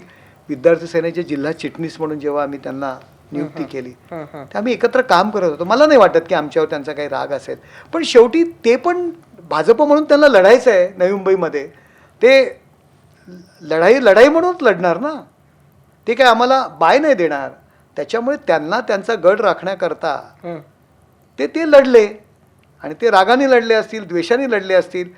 विद्यार्थी सेनेचे जिल्हा चिटणीस म्हणून जेव्हा आम्ही त्यांना नियुक्ती केली तर आम्ही एकत्र काम करत होतो. मला नाही वाटत की आमच्यावर त्यांचा काही राग असेल. पण शेवटी ते पण भाजप म्हणून त्यांना लढायचं आहे नवी मुंबईमध्ये. ते लढाई म्हणूनच लढणार ना. ते काय आम्हाला बाय नाही देणार. त्याच्यामुळे त्यांना त्यांचा गड राखण्याकरता ते लढले. आणि ते रागाने लढले असतील, द्वेषाने लढले असतील,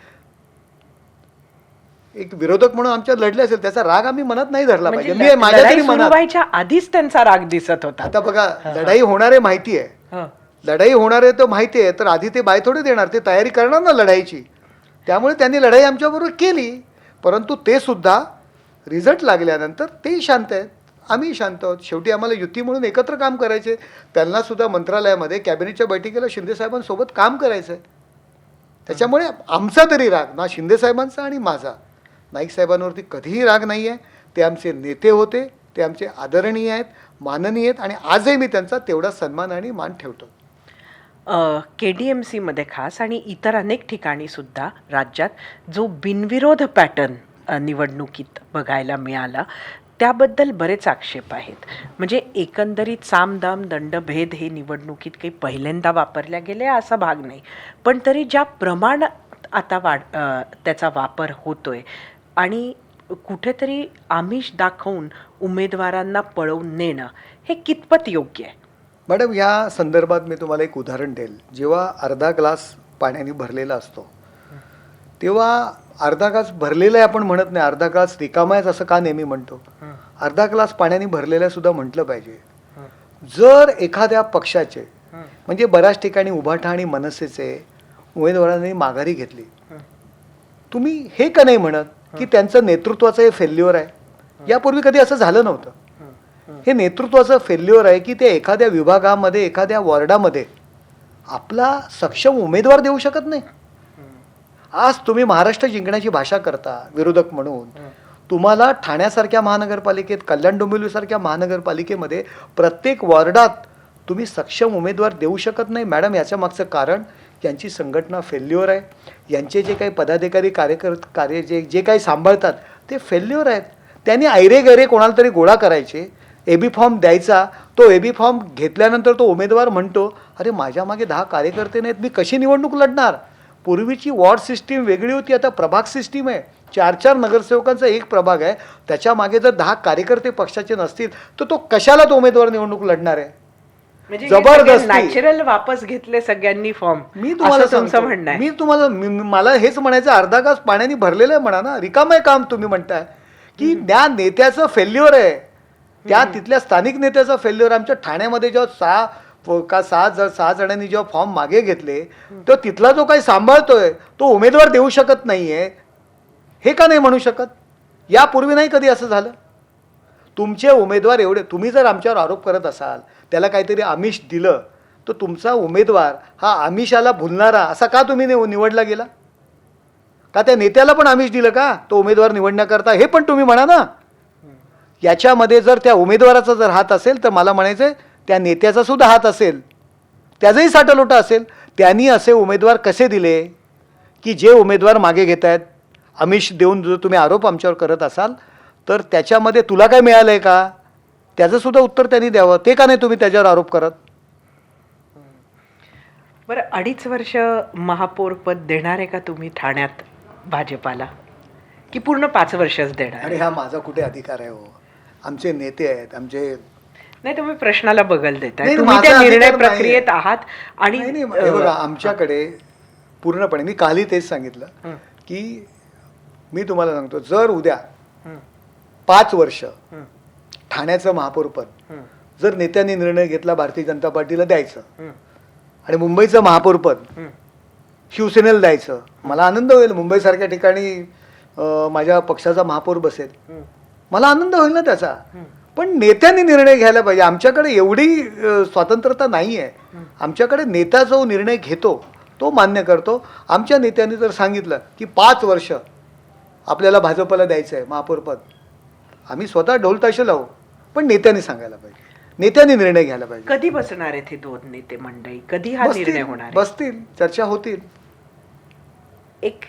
एक विरोधक म्हणून आमच्या लढले असेल, त्याचा राग आम्ही मनात नाही धरला पाहिजे. मी माझ्या तरी मनात व्हायच्या आधीच त्यांचा राग दिसत होता. आता बघा, लढाई होणारे माहिती आहे, लढाई होणारे तर माहिती आहे, तर आधी ते बाय थोडे देणार, ते तयारी करणार ना लढाईची. त्यामुळे त्यांनी लढाई आमच्याबरोबर केली. परंतु ते सुद्धा रिझल्ट लागल्यानंतर तेही शांत आहेत, आम्ही शांत आहोत. शेवटी आम्हाला युती म्हणून एकत्र काम करायचे. त्यांना सुद्धा मंत्रालयामध्ये कॅबिनेटच्या बैठकीला शिंदेसाहेबांसोबत काम करायचं आहे. त्याच्यामुळे आमचा तरी राग ना शिंदेसाहेबांचा आणि माझा नाईक साहेबांवरती कधीही राग नाही आहे. ते आमचे नेते होते, ते आमचे आदरणीय आहेत, माननीय आहेत आणि आजही मी त्यांचा तेवढा सन्मान आणि मान ठेवतो. KDMCमध्ये खास आणि इतर अनेक ठिकाणी सुद्धा राज्यात जो बिनविरोध पॅटर्न निवडणुकीत बघायला मिळाला त्याबद्दल बरेच आक्षेप आहेत. म्हणजे एकंदरीत साम दाम दंड भेद हे निवडणुकीत काही पहिल्यांदा वापरल्या गेले असा भाग नाही, पण तरी ज्या प्रमाणात आता त्याचा वापर होतोय आणि कुठेतरी आमिष दाखवून उमेदवारांना पळवून नेणं हे कितपत योग्य आहे? मॅडम, या संदर्भात मी तुम्हाला एक उदाहरण देईल. जेव्हा अर्धा ग्लास पाण्याने भरलेला असतो तेव्हा अर्धा ग्लास भरलेला आहे आपण म्हणत नाही, अर्धा ग्लास रिकामा आहे असं का नेहमी म्हणतो? अर्धा ग्लास पाण्याने भरलेला सुद्धा म्हटलं पाहिजे. जर एखाद्या पक्षाचे म्हणजे बऱ्याच ठिकाणी उभाठा आणि मनसेचे उमेदवारांनी माघारी घेतली, तुम्ही हे का नाही म्हणत की त्यांचं नेतृत्वाचं हे फेल्युअर आहे? यापूर्वी कधी असं झालं नव्हतं. हे नेतृत्वाचं फेल्युअर आहे की ते एखाद्या विभागामध्ये, एखाद्या वॉर्डामध्ये आपला सक्षम उमेदवार देऊ शकत नाही. आज तुम्ही महाराष्ट्र जिंकण्याची भाषा करता विरोधक म्हणून, तुम्हाला ठाण्यासारख्या महानगरपालिकेत, कल्याण डोंबिवलीसारख्या महानगरपालिकेमध्ये प्रत्येक वॉर्डात तुम्ही सक्षम उमेदवार देऊ शकत नाही. मॅडम, याच्या मागचं कारण यांची संघटना फेल्युअर आहे. यांचे जे काही पदाधिकारी कार्य जे काही सांभाळतात ते फेल्युअर आहेत. त्यांनी ऐरे गैरे कोणाला तरी गोळा करायचे, एबी फॉर्म द्यायचा, तो एबी फॉर्म घेतल्यानंतर तो उमेदवार म्हणतो, अरे माझ्या मागे 10 कार्यकर्ते नाहीत, मी कशी निवडणूक लढणार? पूर्वीची वॉर्ड सिस्टीम वेगळी होती, आता प्रभाग सिस्टीम आहे. 4-4 नगरसेवकांचा एक प्रभाग आहे. त्याच्या मागे जर 10 कार्यकर्ते पक्षाचे नसतील तर तो कशाला तो उमेदवार निवडणूक लढणार आहे? जबरदस्ती नॅचरल वापस घेतले सगळ्यांनी फॉर्म. मी तुम्हाला मला हेच म्हणायचं, अर्धा ग्लास पाण्याने भरलेलं आहे म्हणा ना, रिकामं काम तुम्ही म्हणताय की त्या नेत्याचं फेल्युअर आहे, त्या तिथल्या स्थानिक नेत्याचं फेल्युअर. आमच्या ठाण्यामध्ये जेव्हा 6 जणांनी जेव्हा फॉर्म मागे घेतले तर तिथला जो काही सांभाळतोय तो उमेदवार देऊ शकत नाहीये, हे का नाही म्हणू शकत? यापूर्वी नाही कधी असं झालं. तुमचे उमेदवार एवढे, तुम्ही जर आमच्यावर आरोप करत असाल, त्याला काहीतरी आमिष दिलं, तर तुमचा उमेदवार हा आमिषाला भुलणारा असा का तुम्ही निवडला गेला? का त्या नेत्याला पण आमिष दिलं का तो उमेदवार निवडण्याकरता? हे पण तुम्ही म्हणा ना. याच्यामध्ये जर त्या उमेदवाराचा जर हात असेल तर मला म्हणायचं त्या नेत्याचा सुद्धा हात असेल, त्याचाही साठालोटा असेल. त्यांनी असे उमेदवार कसे दिले की जे उमेदवार मागे घेत आहेत आमिष देऊन? जर तुम्ही आरोप आमच्यावर करत असाल तर त्याच्यामध्ये तुला काय मिळालं आहे का, त्याचं सुद्धा उत्तर त्यांनी द्यावं. ते का नाही तुम्ही त्याच्यावर आरोप करत? बरं, 2.5 वर्ष महापौरपद देणार आहे का तुम्ही ठाण्यात भाजपाला, की पूर्ण 5 वर्षच देणार? आणि हा माझा कुठे अधिकार आहे हो? आमचे नेते आहेत, आमचे. नाही, तुम्ही प्रश्नाला बगल देताय, तुम्ही त्या निर्णय प्रक्रियेत आहात. आणि हे बघा, आमच्याकडे पूर्णपणे मी कालही तेच सांगितलं की मी तुम्हाला सांगतो, जर उद्या 5 वर्ष ठाण्याचं महापौरपद जर नेत्यांनी निर्णय घेतला भारतीय जनता पार्टीला द्यायचं आणि मुंबईचं महापौरपद शिवसेनेला द्यायचं, मला आनंद होईल. मुंबईसारख्या ठिकाणी माझ्या पक्षाचा महापौर बसेल, मला आनंद होईल ना त्याचा. पण नेत्यांनी निर्णय घ्यायला पाहिजे. आमच्याकडे एवढी स्वतंत्रता नाही आहे. आमच्याकडे नेता जो निर्णय घेतो तो मान्य करतो. आमच्या नेत्यांनी जर सांगितलं की 5 वर्ष आपल्याला भाजपला द्यायचं आहे महापौरपद, आम्ही स्वतः ढोल ताशे लावू, पण नेत्यांनी सांगायला पाहिजे, नेत्यांनी निर्णय घ्यायला पाहिजे. कधी बसणार आहेत हे दोन नेते मंडळी? कधी हा निर्णय होणार आहे? बसतील, चर्चा होतील. एक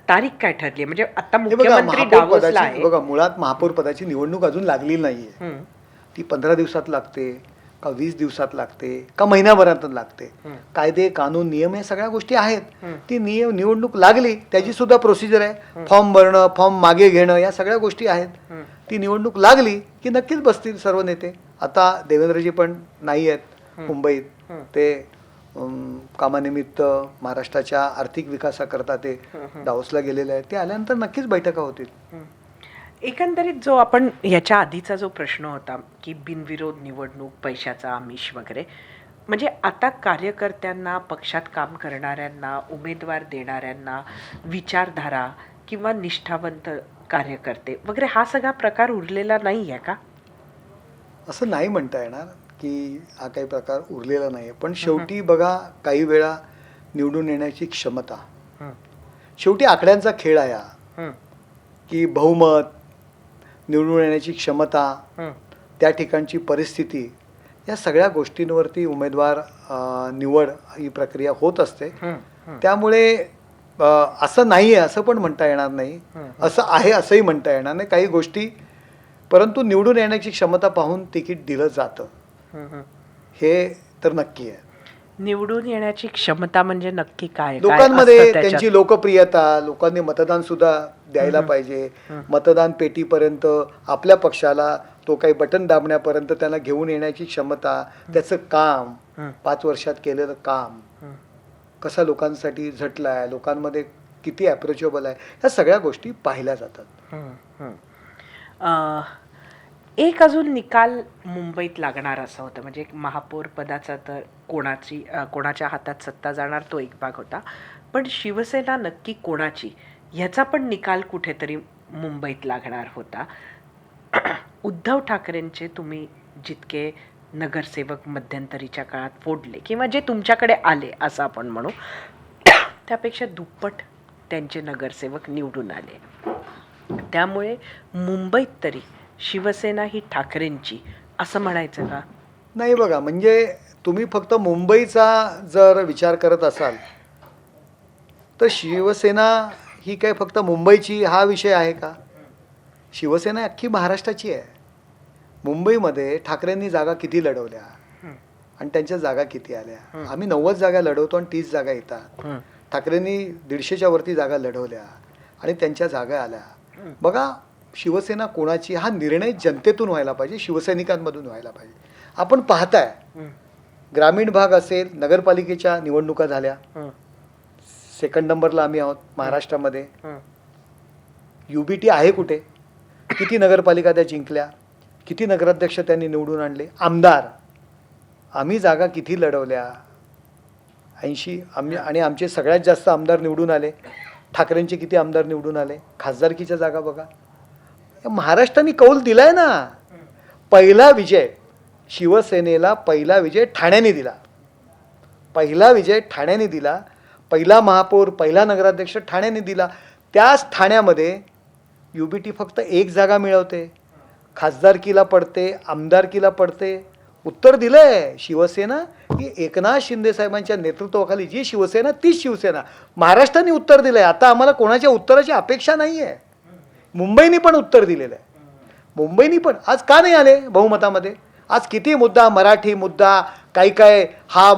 तारीख काय ठरली? म्हणजे आता हे बघा, मुख्यमंत्री महापौर डावसला पदाची आहे. बघा, मुळात महापौर पदाची निवडणूक अजून लागलेली नाहीये. ती 15 दिवसात लागते का 20 दिवसात लागते का महिन्याभरात लागते. कायदे कानून नियम या सगळ्या गोष्टी आहेत. ती निवडणूक लागली त्याची सुद्धा प्रोसिजर आहे. फॉर्म भरणं, फॉर्म मागे घेणं, या सगळ्या गोष्टी आहेत. ती निवडणूक लागली की नक्कीच बसतील सर्व नेते. आता देवेंद्रजी पण नाही आहेत मुंबईत, ते कामानिमित्त महाराष्ट्राच्या आर्थिक विकासाकरता ते दावोसला गेलेले आहेत. ते आल्यानंतर नक्कीच बैठका होतील. एकंदरीत जो आपण याच्या आधीचा जो प्रश्न होता की बिनविरोध निवडणूक, पैशाचा आमिष वगैरे, म्हणजे आता कार्यकर्त्यांना, पक्षात काम करणाऱ्यांना, उमेदवार देणाऱ्यांना विचारधारा किंवा निष्ठावंत कार्यकर्ते वगैरे हा सगळा प्रकार उरलेला नाही आहे का? असं नाही म्हणता येणार की हा काही प्रकार उरलेला नाही आहे. पण शेवटी बघा, काही वेळा निवडून येण्याची क्षमता, शेवटी आकड्यांचा खेळ आहे हा, की बहुमत, निवडून येण्याची क्षमता, त्या ठिकाणची परिस्थिती, या सगळ्या गोष्टींवरती उमेदवार निवड ही प्रक्रिया होत असते. त्यामुळे असं नाही आहे असं पण म्हणता येणार नाही, असं आहे असंही म्हणता येणार नाही काही गोष्टी. परंतु निवडून येण्याची क्षमता पाहून तिकीट दिलं जातं, हे तर नक्की आहे. निवडून येण्याची क्षमता म्हणजे नक्की काय? लोकांमध्ये त्यांची लोकप्रियता, लोकांनी मतदान सुद्धा द्यायला पाहिजे. मतदान पेटीपर्यंत, आपल्या पक्षाला तो काही बटन दाबण्यापर्यंत त्यांना घेऊन येण्याची क्षमता, त्याचं काम, 5 वर्षात केलेलं काम कसा लोकांसाठी झटलं आहे, लोकांमध्ये किती अप्रोचेबल आहे, ह्या सगळ्या गोष्टी पाहिल्या जातात. एक अजून निकाल मुंबईत लागणार असं होतं, म्हणजे एक महापौर पदाचा तर कोणाच्या हातात सत्ता जाणार तो एक भाग होता, पण शिवसेना नक्की कोणाची ह्याचा पण निकाल कुठेतरी मुंबईत लागणार होता. उद्धव ठाकरेंचे तुम्ही जितके नगरसेवक मध्यंतरीच्या काळात फोडले किंवा जे तुमच्याकडे आले असं आपण म्हणू, त्यापेक्षा दुप्पट त्यांचे नगरसेवक निवडून आले. त्यामुळे मुंबईत तरी शिवसेना ही ठाकरेंची असं म्हणायचं का? नाही बघा, म्हणजे तुम्ही फक्त मुंबईचा जर विचार करत असाल तर शिवसेना ही काय फक्त मुंबईची हा विषय आहे का? शिवसेना अख्खी महाराष्ट्राची आहे. मुंबईमध्ये ठाकरेंनी जागा किती लढवल्या आणि त्यांच्या जागा किती आल्या? आम्ही 90 जागा लढवतो आणि 30 जागा येतात. ठाकरेंनी 150च्या वरती जागा लढवल्या आणि त्यांच्या जागा आल्या. बघा, शिवसेना कोणाची हा निर्णय जनतेतून व्हायला पाहिजे, शिवसैनिकांमधून व्हायला पाहिजे. आपण पाहताय, ग्रामीण भाग असेल, नगरपालिकेच्या निवडणुका झाल्या, 2nd नंबरला आम्ही आहोत महाराष्ट्रामध्ये. UBT आहे कुठे? किती नगरपालिका त्या जिंकल्या, किती नगराध्यक्ष त्यांनी निवडून आणले, आमदार आम्ही जागा किती लढवल्या, 80. आणि आमचे सगळ्यात जास्त आमदार निवडून आले. ठाकरेंचे किती आमदार निवडून आले? खासदारकीच्या जागा बघा. महाराष्ट्राने कौल दिलाय ना. पहिला विजय शिवसेनेला, पहिला विजय ठाण्याने दिला. पहिला विजय ठाण्याने दिला. पहिला महापौर, पहिला नगराध्यक्ष ठाण्याने दिला. त्याच ठाण्यामध्ये UBT फक्त 1 जागा मिळवते, खासदारकीला पडते, आमदारकीला पडते. उत्तर दिलंय शिवसेना की एकनाथ शिंदे साहेबांच्या नेतृत्वाखाली जी शिवसेना तीच शिवसेना. महाराष्ट्राने उत्तर दिलंय. आता आम्हाला कोणाच्या उत्तराची अपेक्षा नाही आहे. मुंबईने पण उत्तर दिलेलं आहे. मुंबईने पण आज का नाही आले बहुमतामध्ये? आज किती मुद्दा, मराठी मुद्दा, काय हा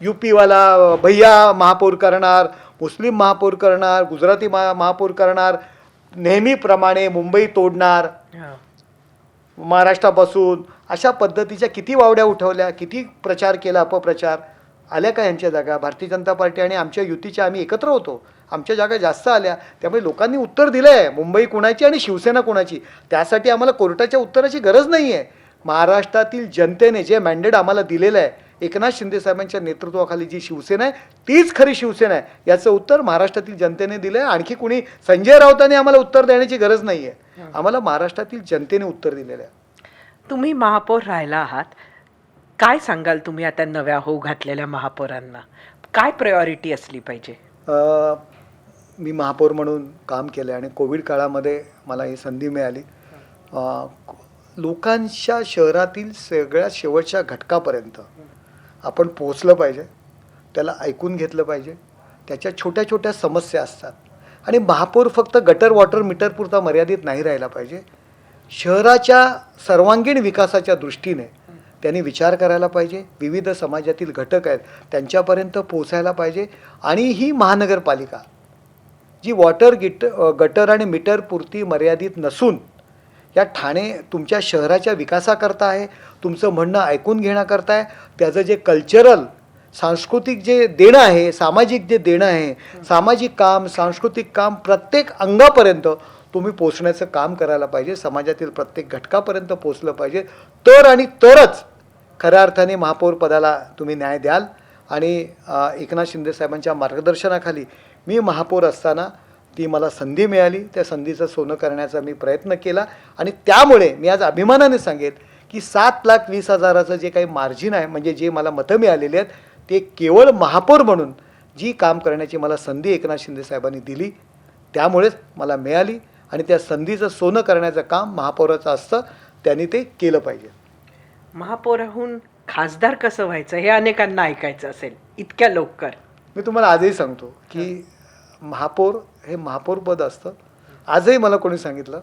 UPवाला भैया महापौर करणार, मुस्लिम महापौर करणार, गुजराती महापौर करणार, नेहमीप्रमाणे मुंबई तोडणार, महाराष्ट्रापासून, अशा पद्धतीच्या किती वावड्या उठवल्या, किती प्रचार केला, अपप्रचार. आल्या का यांच्या जागा? भारतीय जनता पार्टी आणि आमच्या युतीच्या आम्ही एकत्र होतो, आमच्या जागा जास्त आल्या. त्यामुळे लोकांनी उत्तर दिलं आहे मुंबई कोणाची आणि शिवसेना कोणाची. त्यासाठी आम्हाला कोर्टाच्या उत्तराची गरज नाही आहे. महाराष्ट्रातील जनतेने जे मॅन्डेट आम्हाला दिलेलं आहे, एकनाथ शिंदे साहेबांच्या नेतृत्वाखाली जी शिवसेना आहे तीच खरी शिवसेना आहे याचं उत्तर महाराष्ट्रातील जनतेने दिलं आहे. आणखी कुणी संजय राऊतांनी आम्हाला उत्तर देण्याची गरज नाही आहे. आम्हाला महाराष्ट्रातील जनतेने उत्तर दिलेलं आहे. तुम्ही महापौर राहिला आहात, काय सांगाल तुम्ही आता नव्या होऊ घातलेल्या महापौरांना? काय प्रायोरिटी असली पाहिजे? मी महापौर म्हणून काम केलं आणि कोविड काळामध्ये मला ही संधी मिळाली. लोकांच्या शहरातील सगळ्यात शेवटच्या घटकापर्यंत आपण पोहोचलं पाहिजे, त्याला ऐकून घेतलं पाहिजे. त्याच्या छोट्या छोट्या समस्या असतात आणि महापौर फक्त गटर वॉटर मीटरपुरता मर्यादित नाही राहिला पाहिजे. शहराच्या सर्वांगीण विकासाच्या दृष्टीने त्यांनी विचार करायला पाहिजे. विविध समाजातील घटक आहेत त्यांच्यापर्यंत पोहोचायला पाहिजे. आणि ही महानगरपालिका जी गटर आणि मीटरपुरती मर्यादित नसून या ठाणे तुमच्या शहराच्या विकासाकरता आहे, तुमचं म्हणणं ऐकून घेण्याकरता आहे. त्याचं जे कल्चरल सांस्कृतिक जे देणं आहे, सामाजिक जे देणं आहे, सामाजिक काम, सांस्कृतिक काम प्रत्येक अंगापर्यंत तुम्ही पोचण्याचं काम करायला पाहिजे. समाजातील प्रत्येक घटकापर्यंत पोचलं पाहिजे. तर आणि तरच खऱ्या अर्थाने महापौर पदाला तुम्ही न्याय द्याल. आणि एकनाथ शिंदे साहेबांच्या मार्गदर्शनाखाली मी महापौर असताना ती मला संधी मिळाली. त्या संधीचं सोनं करण्याचा मी प्रयत्न केला आणि त्यामुळे मी आज अभिमानाने सांगेन की 7,20,000चं जे काही मार्जिन आहे, म्हणजे जे मला मतं मिळालेली आहेत, ते केवळ महापौर म्हणून जी काम करण्याची मला संधी एकनाथ शिंदे साहेबांनी दिली त्यामुळेच मला मिळाली. आणि त्या संधीचं सोनं करण्याचं काम महापौराचं असतं, त्यांनी ते केलं पाहिजे. महापौराहून खासदार कसं व्हायचं हे अनेकांना ऐकायचं असेल इतक्या लवकर. मी तुम्हाला आजही सांगतो की महापौर हे महापौर पद असतं. आजही मला कोणी सांगितलं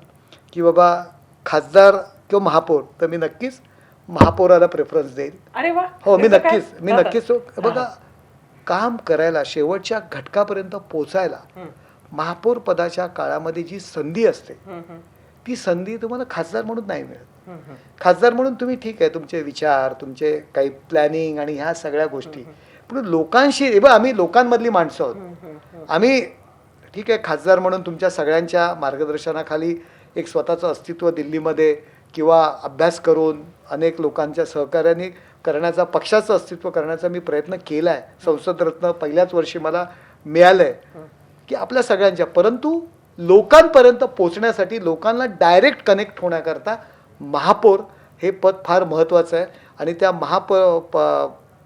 की बाबा खासदार किंवा महापौर, तर मी नक्कीच महापौराला प्रेफरन्स देईल. अरे वा. हो, मी नक्कीच बघा, काम करायला शेवटच्या घटकापर्यंत पोचायला महापौर पदाच्या काळामध्ये जी संधी असते ती संधी तुम्हाला खासदार म्हणून नाही मिळत. खासदार म्हणून तुम्ही ठीक आहे, तुमचे विचार, तुमचे काही प्लॅनिंग आणि ह्या सगळ्या गोष्टी, पण लोकांशी आम्ही लोकांमधली माणसं आहोत. आम्ही ठीक आहे, खासदार म्हणून तुमच्या सगळ्यांच्या मार्गदर्शनाखाली एक स्वतःचं अस्तित्व दिल्लीमध्ये किंवा अभ्यास करून अनेक लोकांच्या सहकार्याने करण्याचा, पक्षाचं अस्तित्व करण्याचा मी प्रयत्न केला आहे. संसद रत्न पहिल्याच वर्षी मला मिळालं आहे की आपल्या सगळ्यांच्या, परंतु लोकांपर्यंत पोचण्यासाठी, लोकांना डायरेक्ट कनेक्ट होण्याकरता महापौर हे पद फार महत्त्वाचं आहे. आणि त्या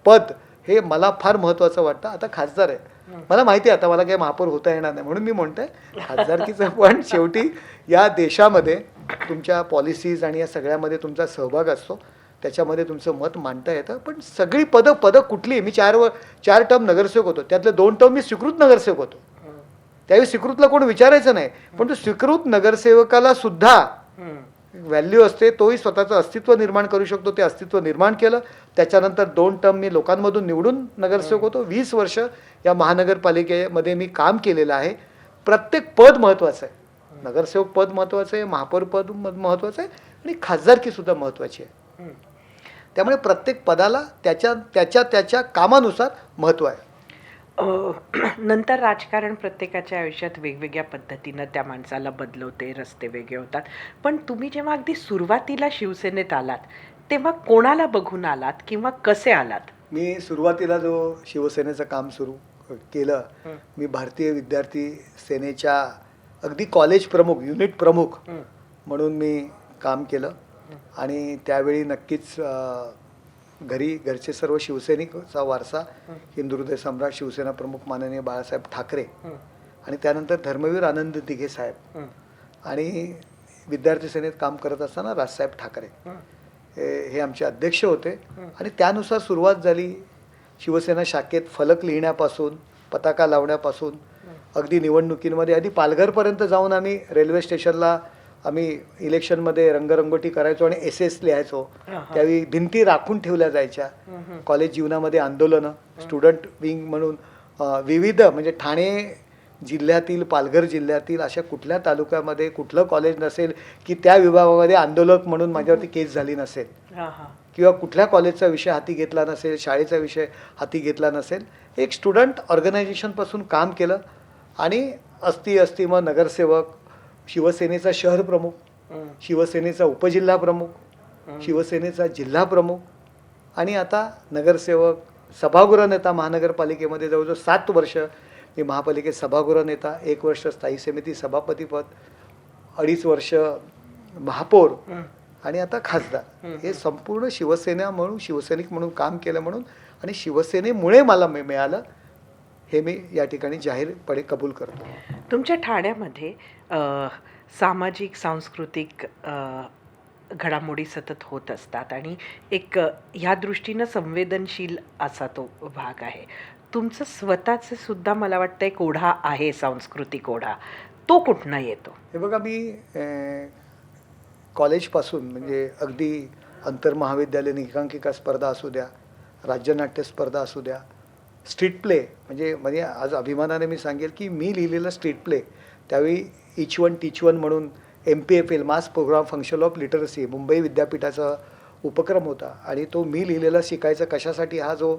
पद हे मला फार महत्त्वाचं वाटतं. आता खासदार आहे, मला माहिती आहे आता मला काही महापौर होता येणार नाही, म्हणून मी म्हणतोय खासदारकीचं पण शेवटी या देशामध्ये तुमच्या पॉलिसीज आणि या सगळ्यामध्ये तुमचा सहभाग असतो, त्याच्यामध्ये तुमचं मत मांडता येतं. पण सगळी पदं कुठली, मी 4 टर्म नगरसेवक होतो, त्यातले 2 टर्म मी स्वीकृत नगरसेवक होतो. त्यावेळी स्वीकृतला कोण विचारायचं नाही, पण तो स्वीकृत नगरसेवकाला सुद्धा व्हॅल्यू असते, तोही स्वतःचं अस्तित्व निर्माण करू शकतो. ते अस्तित्व निर्माण केलं. त्याच्यानंतर 2 टर्म मी लोकांमधून निवडून नगरसेवक होतो. 20 वर्ष या महानगरपालिकेमध्ये मी काम केलेलं आहे. प्रत्येक पद महत्त्वाचं आहे. नगरसेवक पद महत्त्वाचं आहे, महापौर पद महत्त्वाचं आहे आणि खासदारकीसुद्धा महत्त्वाची आहे. त्यामुळे प्रत्येक पदाला त्याच्या कामानुसार महत्त्व आहे. नंतर राजकारण प्रत्येकाच्या आयुष्यात वेगवेगळ्या पद्धतीनं त्या माणसाला बदलवते, रस्ते वेगळे होतात. पण तुम्ही जेव्हा अगदी सुरुवातीला शिवसेनेत आलात तेव्हा कोणाला बघून आलात किंवा कसे आलात? मी सुरुवातीला जो शिवसेनेचं काम सुरू केलं, मी भारतीय विद्यार्थी सेनेच्या अगदी कॉलेज प्रमुख, युनिट प्रमुख म्हणून मी काम केलं. आणि त्यावेळी नक्कीच घरचे सर्व शिवसैनिकचा वारसा, हिंदुहृदय सम्राट शिवसेना प्रमुख माननीय बाळासाहेब ठाकरे आणि त्यानंतर धर्मवीर आनंद दिघे साहेब आणि विद्यार्थी सेनेत काम करत असताना राजसाहेब ठाकरे हे आमचे अध्यक्ष होते. आणि त्यानुसार सुरुवात झाली. शिवसेना शाखेत फलक लिहिण्यापासून, पताका लावण्यापासून, अगदी निवडणुकींमध्ये आधी पालघरपर्यंत जाऊन आम्ही रेल्वे स्टेशनला आम्ही इलेक्शनमध्ये रंगरंगोटी करायचो आणि SS लिहायचो. त्यावेळी भिंती राखून ठेवल्या जायच्या. कॉलेज जीवनामध्ये आंदोलनं, स्टुडंट विंग म्हणून विविध, म्हणजे ठाणे जिल्ह्यातील, पालघर जिल्ह्यातील अशा कुठल्या तालुक्यामध्ये कुठलं कॉलेज नसेल की त्या विभागामध्ये आंदोलक म्हणून माझ्यावरती केस झाली नसेल किंवा कुठल्या कॉलेजचा विषय हाती घेतला नसेल, शाळेचा विषय हाती घेतला नसेल. एक स्टुडंट ऑर्गनायझेशनपासून काम केलं आणि असती मग नगरसेवक, शिवसेनेचा शहर प्रमुख, शिवसेनेचा उपजिल्हा प्रमुख, शिवसेनेचा जिल्हा प्रमुख आणि आता नगरसेवक, सभागृह नेता महानगरपालिकेमध्ये जवळजवळ 7 वर्ष मी महापालिकेत सभागृह नेता, 1 वर्ष स्थायी समिती सभापतीपद, 2.5 वर्ष महापौर आणि आता खासदार. हे संपूर्ण शिवसेना म्हणून, शिवसैनिक म्हणून काम केलं म्हणून आणि शिवसेनेमुळे मला मिळालं हे मी या ठिकाणी जाहीरपणे कबूल करतो. तुमच्या ठाण्यामध्ये सामाजिक सांस्कृतिक घडामोडी सतत होत असतात आणि एक ह्या दृष्टीनं संवेदनशील असा तो भाग आहे. तुमचं स्वतःचं सुद्धा मला वाटतं एक ओढा आहे, सांस्कृतिक ओढा. तो कुठनं येतो? हे बघा, मी कॉलेजपासून म्हणजे अगदी आंतरमहाविद्यालयीन एकांकिका स्पर्धा असू द्या, राज्यनाट्य स्पर्धा असू द्या, स्ट्रीट प्ले म्हणजे आज अभिमानाने मी सांगेल की मी लिहिलेलं स्ट्रीट प्ले त्यावेळी इच वन टीच वन म्हणून MPFL mass programme function of literacy Mumbai विद्यापीठाचा उपक्रम होता आणि तो मी लिहिलेला शिकायचं कशासाठी हा जो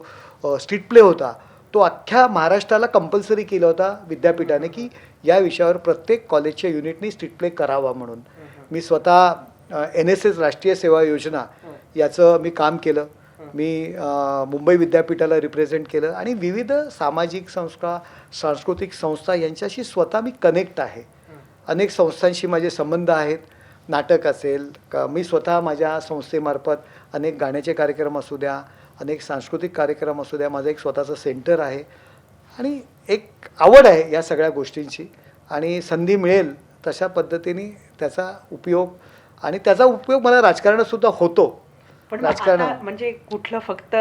स्ट्रीट प्ले होता तो अख्ख्या महाराष्ट्राला कंपल्सरी केला होता विद्यापीठाने की या विषयावर प्रत्येक कॉलेजच्या युनिटनी स्ट्रीट प्ले करावा म्हणून. मी स्वतः NSS राष्ट्रीय सेवा योजना याचं मी काम केलं. मी मुंबई विद्यापीठाला रिप्रेझेंट केलं आणि विविध सामाजिक संस्था, सांस्कृतिक संस्था यांच्याशी स्वतः मी कनेक्ट आहे. अनेक संस्थांशी माझे संबंध आहेत. नाटक असेल का, मी स्वतः माझ्या संस्थेमार्फत अनेक गाण्याचे कार्यक्रम असू द्या, अनेक सांस्कृतिक कार्यक्रम असू द्या, माझं एक स्वतःचं सेंटर आहे आणि एक आवड आहे या सगळ्या गोष्टींची आणि संधी मिळेल तशा पद्धतीने त्याचा उपयोग मला राजकारणातसुद्धा होतो. पण आता म्हणजे कुठलं फक्त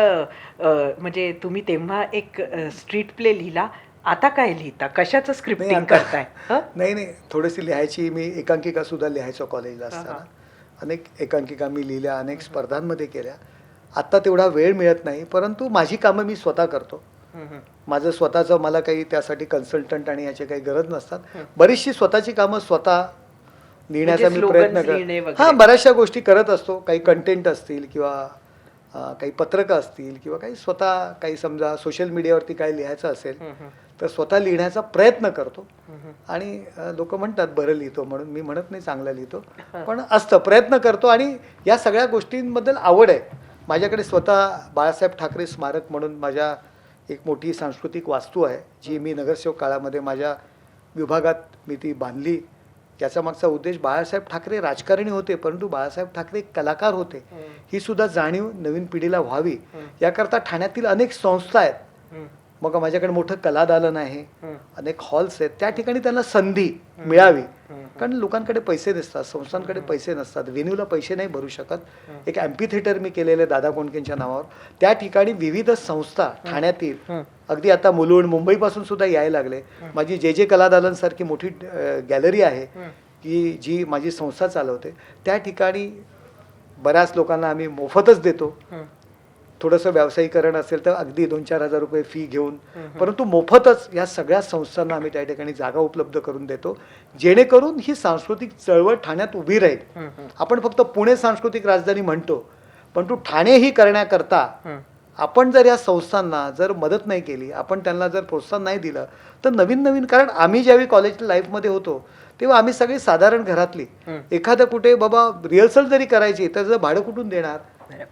म्हणजे तुम्ही तेव्हा एक स्ट्रीट प्ले लिहिला, आता काय लिहिता? कशाचं स्क्रिप्टिंग करताय? नाही, थोडीशी लिहायची. मी एकांकिका सुद्धा लिहायचो कॉलेजला असताना. अनेक एकांकिका मी लिहिल्या, अनेक स्पर्धांमध्ये केल्या. आत्ता तेवढा वेळ मिळत नाही, परंतु माझी कामं मी स्वतः करतो. माझं स्वतःचं, मला काही त्यासाठी कन्सल्टंट आणि याची काही गरज नसतात. बरीचशी स्वतःची कामं स्वतः लिहिण्याचा मी प्रयत्न करतो. बऱ्याचशा गोष्टी करत असतो. काही कंटेंट असतील किंवा काही पत्रकं असतील किंवा काही स्वतः काही समजा सोशल मीडियावरती काही लिहायचं असेल तर स्वतः लिहिण्याचा प्रयत्न करतो आणि लोक म्हणतात बरं लिहितो म्हणून. मी म्हणत नाही चांगला लिहितो, पण असतं, प्रयत्न करतो आणि या सगळ्या गोष्टींबद्दल आवड आहे. माझ्याकडे स्वतः बाळासाहेब ठाकरे स्मारक म्हणून माझ्या एक मोठी सांस्कृतिक वास्तू आहे जी मी नगरसेवक काळामध्ये माझ्या विभागात मी ती बांधली. याचा मागचा उद्देश, बाळासाहेब ठाकरे राजकारणी होते परंतु बाळासाहेब ठाकरे कलाकार होते, ही सुद्धा जाणीव नवीन पिढीला व्हावी याकरता ठाण्यातील अनेक संस्था आहेत. मग माझ्याकडे मोठं कलादालन आहे, अनेक हॉल्स आहेत, त्या ठिकाणी त्यांना संधी मिळावी. कारण लोकांकडे पैसे नसतात, संस्थांकडे पैसे नसतात, व्हेन्यूला पैसे नाही भरू शकत. एक ॲम्पी थिएटर मी केलेले दादा कोंडकेंच्या नावावर. त्या ठिकाणी विविध संस्था ठाण्यातील, अगदी आता मुलुंड मुंबईपासून सुद्धा यायला लागले. माझी जे कलादालन सारखी मोठी गॅलरी आहे की जी माझी संस्था चालवते. त्या ठिकाणी बऱ्याच लोकांना आम्ही मोफतच देतो. थोडंसं व्यावसायिकरण असेल तर अगदी 2-4 हजार रुपये फी घेऊन, परंतु मोफतच या सगळ्या संस्थांना आम्ही त्या ठिकाणी जागा उपलब्ध करून देतो, जेणेकरून ही सांस्कृतिक चळवळ ठाण्यात उभी राहील. आपण फक्त पुणे सांस्कृतिक राजधानी म्हणतो, परंतु ठाणे ही करण्याकरता आपण जर या संस्थांना जर मदत नाही केली, आपण त्यांना जर प्रोत्साहन नाही दिलं तर नवीन, कारण आम्ही ज्यावेळी कॉलेज लाईफमध्ये होतो तेव्हा आम्ही सगळी साधारण घरातली, एखादं कुठे बाबा रिहर्सल जरी करायची त्याचं भाडं कुठून देणार,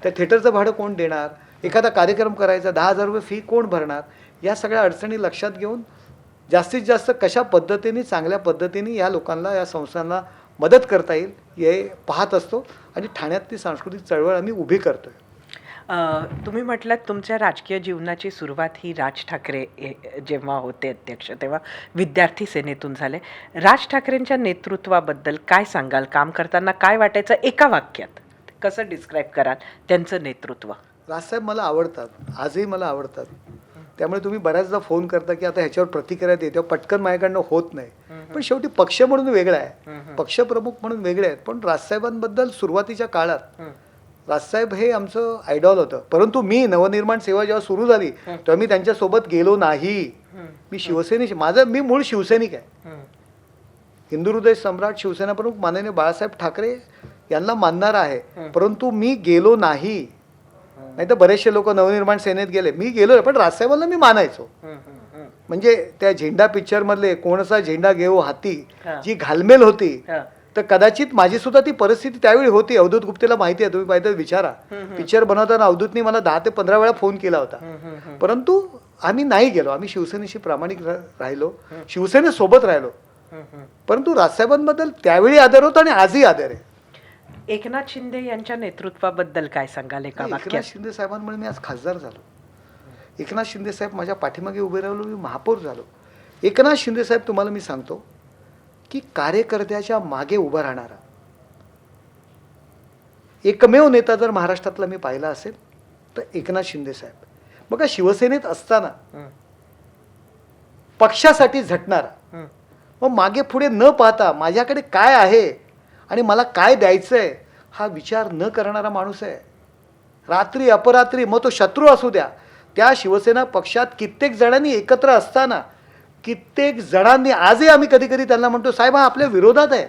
त्या थिएटरचं भाडं कोण देणार, एखादा कार्यक्रम करायचा 10,000 रुपये फी कोण भरणार, या सगळ्या अडचणी लक्षात घेऊन जास्तीत जास्त कशा पद्धतीने, चांगल्या पद्धतीने या लोकांना, या संस्थांना मदत करता येईल हे पाहत असतो आणि ठाण्यात ती सांस्कृतिक चळवळ आम्ही उभी करतोय. तुम्ही म्हटलात तुमच्या राजकीय जीवनाची सुरुवात ही राज ठाकरे जेव्हा होते अध्यक्ष तेव्हा विद्यार्थी सेनेतून झाले. राज ठाकरेंच्या नेतृत्वाबद्दल काय सांगाल? काम करताना काय वाटायचं? एका वाक्यात कसं डिस्क्राईब कराल त्यांचं नेतृत्व? राजसाहेब मला आवडतात, आजही मला आवडतात. त्यामुळे तुम्ही बऱ्याचदा फोन करता की आता ह्याच्यावर प्रतिक्रिया देते, पटकन माझ्याकडनं होत नाही. पण शेवटी पक्ष म्हणून वेगळा आहे, पक्षप्रमुख म्हणून वेगळे आहेत. पण राजसाहेबांबद्दल सुरुवातीच्या काळात राजसाहेब हे आमचं आयडॉल होतं. परंतु मी नवनिर्माण सेवा जेव्हा सुरू झाली तेव्हा मी त्यांच्यासोबत गेलो नाही. मी शिवसेनेचे, मी मूळ शिवसैनिक आहे. हिंदू हृदय सम्राट शिवसेना प्रमुख माननीय बाळासाहेब ठाकरे यांना मानणार आहे, परंतु मी गेलो नाही. नाही तर बरेचसे लोक नवनिर्माण सेनेत गेले, मी गेलो, पण राजसाहेबांना मी मानायचो. म्हणजे त्या झेंडा पिक्चर मधले कोणचा झेंडा घेऊ हाती जी घालमेल होती तर कदाचित माझी सुद्धा ती परिस्थिती त्यावेळी होती. अवधूत गुप्तेला माहिती आहे, तुम्ही पाहिजे तर विचारा. पिक्चर बनवताना अवधूतनी मला 10 ते 15 वेळा फोन केला होता, परंतु आम्ही नाही गेलो. आम्ही शिवसेनेशी प्रामाणिक राहिलो, शिवसेनेसोबत राहिलो. परंतु राजसाहेबांबद्दल त्यावेळी आदर होता आणि आजही आदर आहे. एकनाथ शिंदे यांच्या नेतृत्वाबद्दल काय सांगाल एका एकनाथ वाक्यात? शिंदे साहेबांमुळे मी आज खासदार झालो. एकनाथ शिंदे साहेब माझ्या पाठीमागे उभे राहिलो, मी महापौर झालो. एकनाथ शिंदे साहेब, तुम्हाला मी सांगतो की कार्यकर्त्याच्या मागे उभा राहणारा एकमेव नेता जर महाराष्ट्रातला मी पाहिला असेल तर एकनाथ शिंदे साहेब. बघा, शिवसेनेत असताना पक्षासाठी झटणारा, मग मागे पुढे न पाहता माझ्याकडे काय आहे आणि मला काय द्यायचंय हा विचार न करणारा माणूस आहे. रात्री अपरात्री, मग तो शत्रू असू द्या, त्या शिवसेना पक्षात कित्येक जणांनी एकत्र असताना कित्येक जणांनी, आजही आम्ही कधी कधी त्यांना म्हणतो, साहेब हा आपल्या विरोधात आहे.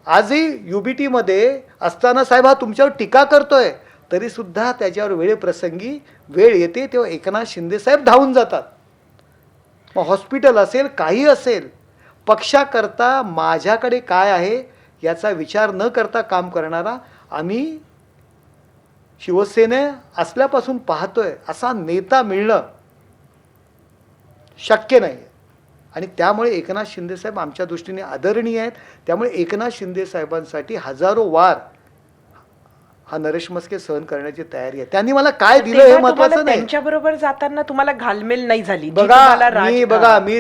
आजही युबीटी मध्ये असताना साहेब हा तुमच्यावर टीका करतोय, तरी सुद्धा त्याच्यावर वेळेप्रसंगी वेळ येते तेव्हा एकनाथ शिंदे साहेब धावून जातात. मग हॉस्पिटल असेल, काही असेल, पक्षाकरता माझ्याकडे काय आहे याचा विचार न करता काम करणारा आम्ही शिवसेने असल्यापासून पाहतोय, असा नेता मिळणं शक्य नाही. आणि त्यामुळे एकनाथ शिंदे साहेब आमच्या दृष्टीने आदरणीय आहेत. त्यामुळे एकनाथ शिंदे साहेबांसाठी हजारो वार हा नरेश मस्के सहन करण्याची तयारी आहे. त्यांनी मला काय दिलं हे महत्वाचं नाही. त्यांच्याबरोबर जाताना तुम्हाला घालमेल नाही झाली? मी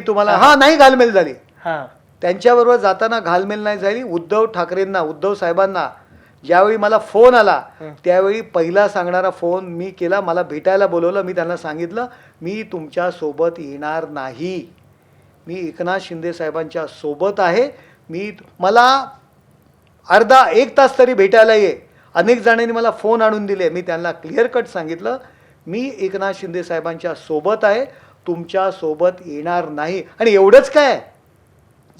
तुम्हाला नाही घालमेल झाली. हा, त्यांच्याबरोबर जाताना घालमेल नाही झाली. उद्धव ठाकरेंना, उद्धव साहेबांना ज्यावेळी मला फोन आला त्यावेळी पहिला सांगणारा फोन मी केला, मला भेटायला बोलवलं. मी त्यांना सांगितलं, मी तुमच्या सोबत येणार नाही, मी एकनाथ शिंदे साहेबांच्या सोबत आहे. मला अर्धा एक तास तरी भेटायला ये. अनेक जणांनी मला फोन आणून दिले. मी त्यांना क्लिअर कट सांगितलं, मी एकनाथ शिंदे साहेबांच्या सोबत आहे, तुमच्या सोबत येणार नाही. आणि एवढंच काय,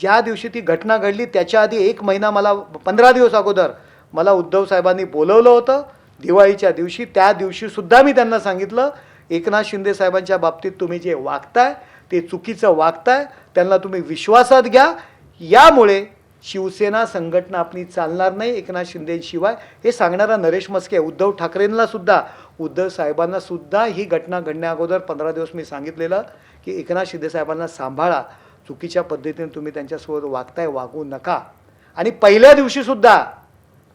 ज्या दिवशी ती घटना घडली त्याच्या आधी 1 महिना, मला 15 दिवस अगोदर मला उद्धव साहेबांनी बोलवलं होतं दिवाळीच्या दिवशी. त्या दिवशी सुद्धा मी त्यांना सांगितलं, एकनाथ शिंदे साहेबांच्या बाबतीत तुम्ही जे वागताय ते चुकीचं वागताय, त्यांना तुम्ही विश्वासात घ्या. यामुळे शिवसेना संघटना आपली चालणार नाही एकनाथ शिंदेशिवाय, हे सांगणारा नरेश मस्के. उद्धव ठाकरेंना सुद्धा, उद्धव साहेबांना सुद्धा ही घटना घडण्या अगोदर 15 दिवस मी सांगितलेलं की एकनाथ शिंदे साहेबांना सांभाळा, चुकीच्या पद्धतीने तुम्ही त्यांच्यासोबत वागताय, वागू नका. आणि पहिल्या दिवशी सुद्धा,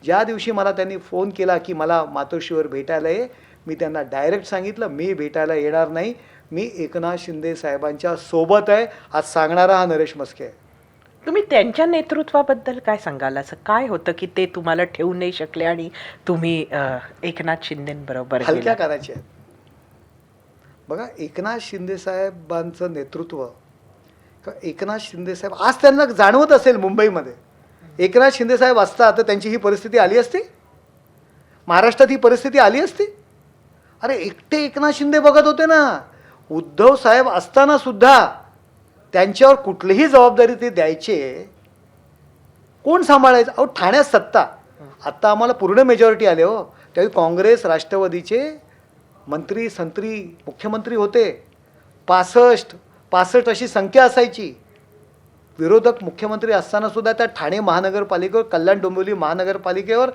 ज्या दिवशी मला त्यांनी फोन केला की मला मातोश्रीवर भेटायला ये, मी त्यांना डायरेक्ट सांगितलं, मी भेटायला येणार नाही, मी एकनाथ शिंदे साहेबांच्या सोबत आहे. आज सांगणारा हा नरेश मस्के आहे. तुम्ही त्यांच्या नेतृत्वाबद्दल काय सांगाल? असं काय होतं की ते तुम्हाला ठेवू नाही शकले आणि तुम्ही एकनाथ शिंदेबरोबर हलक्या करायचे आहेत? बघा, एकनाथ शिंदे साहेबांचं नेतृत्व, एकनाथ शिंदे साहेब आज त्यांना जाणवत असेल मुंबईमध्ये, एकनाथ शिंदे साहेब असता तर त्यांची ही परिस्थिती आली असती, महाराष्ट्रात ही परिस्थिती आली असती. अरे एकटे एकनाथ शिंदे बघत होते ना. उद्धव साहेब असताना सुद्धा त्यांच्यावर कुठलीही जबाबदारी ते द्यायचे, कोण सांभाळायचं? अहो, ठाण्यात सत्ता, आत्ता आम्हाला पूर्ण मेजॉरिटी आले हो. त्यावेळी काँग्रेस राष्ट्रवादीचे मंत्री संत्री मुख्यमंत्री होते. 65 अशी संख्या असायची. विरोधक मुख्यमंत्री असताना सुद्धा त्या ठाणे महानगरपालिकेवर, कल्याण डोंबिवली महानगरपालिकेवर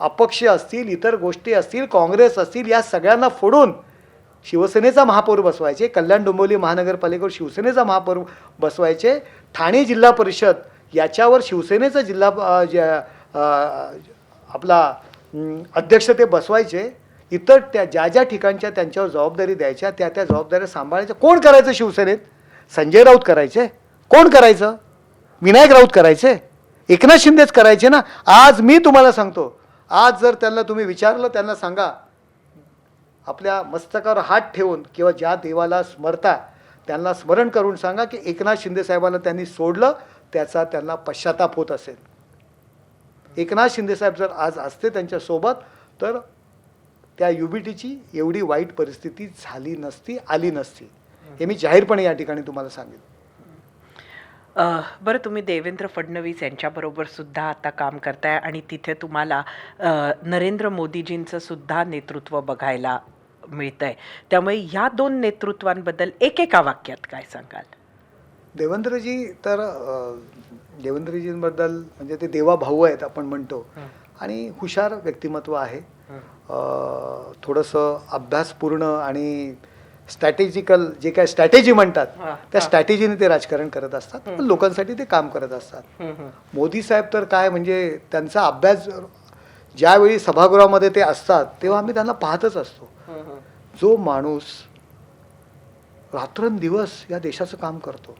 अपक्ष असतील, इतर गोष्टी असतील, काँग्रेस असतील, या सगळ्यांना फोडून शिवसेनेचा महापौर बसवायचे. कल्याण डोंबिवली महानगरपालिकेवर शिवसेनेचा महापौर बसवायचे. ठाणे जिल्हा परिषद याच्यावर शिवसेनेचा आपला अध्यक्ष ते बसवायचे. इतर त्या ज्या ठिकाणच्या त्यांच्यावर जबाबदारी द्यायच्या त्या जबाबदाऱ्या सांभाळायच्या. कोण करायचं शिवसेनेत? संजय राऊत करायचे? कोण करायचं? विनायक राऊत करायचे? एकनाथ शिंदेच करायचे ना. आज मी तुम्हाला सांगतो, आज जर त्यांना तुम्ही विचारलं, त्यांना सांगा, आपल्या मस्तकावर हात ठेवून किंवा ज्या देवाला स्मरता त्यांना स्मरण करून सांगा की एकनाथ शिंदे साहेबांना त्यांनी सोडलं, त्याचा त्यांना पश्चाताप होत असेल. एकनाथ शिंदे साहेब जर आज असते त्यांच्यासोबत तर त्या युबीटीची एवढी वाईट परिस्थिती झाली नसती, आली नसती. हे मी जाहीरपणे या ठिकाणी तुम्हाला सांगेन. बरं, तुम्ही देवेंद्र फडणवीस यांच्याबरोबर सुद्धा आता काम करताय आणि तिथे तुम्हाला नरेंद्र मोदीजींचं सुद्धा नेतृत्व बघायला मिळतंय. त्यामुळे ह्या 2 नेतृत्वांबद्दल एकेका वाक्यात काय सांगाल? देवेंद्रजी तर देवेंद्रजींबद्दल म्हणजे ते देवा भाऊ आहेत आपण म्हणतो आणि हुशार व्यक्तिमत्व आहे. थोडंसं अभ्यासपूर्ण आणि स्ट्रॅटेजिकल जे काय स्ट्रॅटेजी म्हणतात त्या स्ट्रॅटेजीने ते राजकारण करत असतात. पण लोकांसाठी ते काम करत असतात. मोदी साहेब तर काय म्हणजे त्यांचा अभ्यास ज्यावेळी सभागृहामध्ये ते असतात तेव्हा आम्ही त्यांना पाहतच असतो. जो माणूस रात्रंदिवस या देशाचं काम करतो,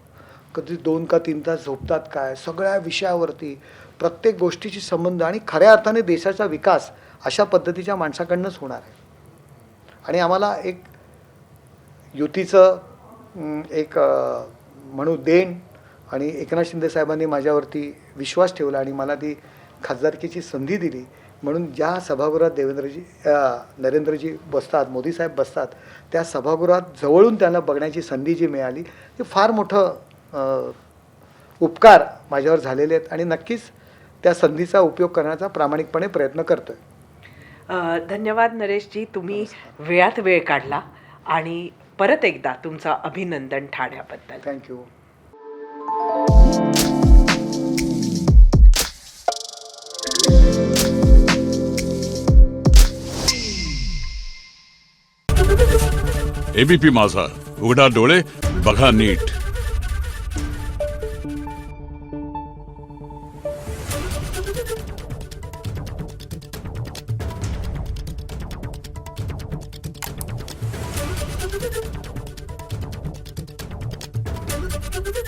कधी 2 का 3 तास झोपतात काय, सगळ्या विषयावरती प्रत्येक गोष्टीशी संबंध आणि खऱ्या अर्थाने देशाचा विकास अशा पद्धतीच्या माणसाकडनंच होणार आहे. आणि आम्हाला एक युतीचं एक म्हणू देण आणि एकनाथ शिंदे साहेबांनी माझ्यावरती विश्वास ठेवला आणि मला ती खासदारकीची संधी दिली. म्हणून ज्या सभागृहात नरेंद्रजी बसतात, मोदी साहेब बसतात, त्या सभागृहात जवळून त्यांना बघण्याची संधी जी मिळाली ते फार मोठं उपकार माझ्यावर झालेले आहेत आणि नक्कीच त्या संधीचा उपयोग करण्याचा प्रामाणिकपणे प्रयत्न करतोय. धन्यवाद नरेशजी, तुम्ही वेळात वेळ काढला आणि परत एकदा तुमचं अभिनंदन ठाण्याबद्दल. थँक्यू. एबीपी माझा, उघडा डोळे बघा नीट.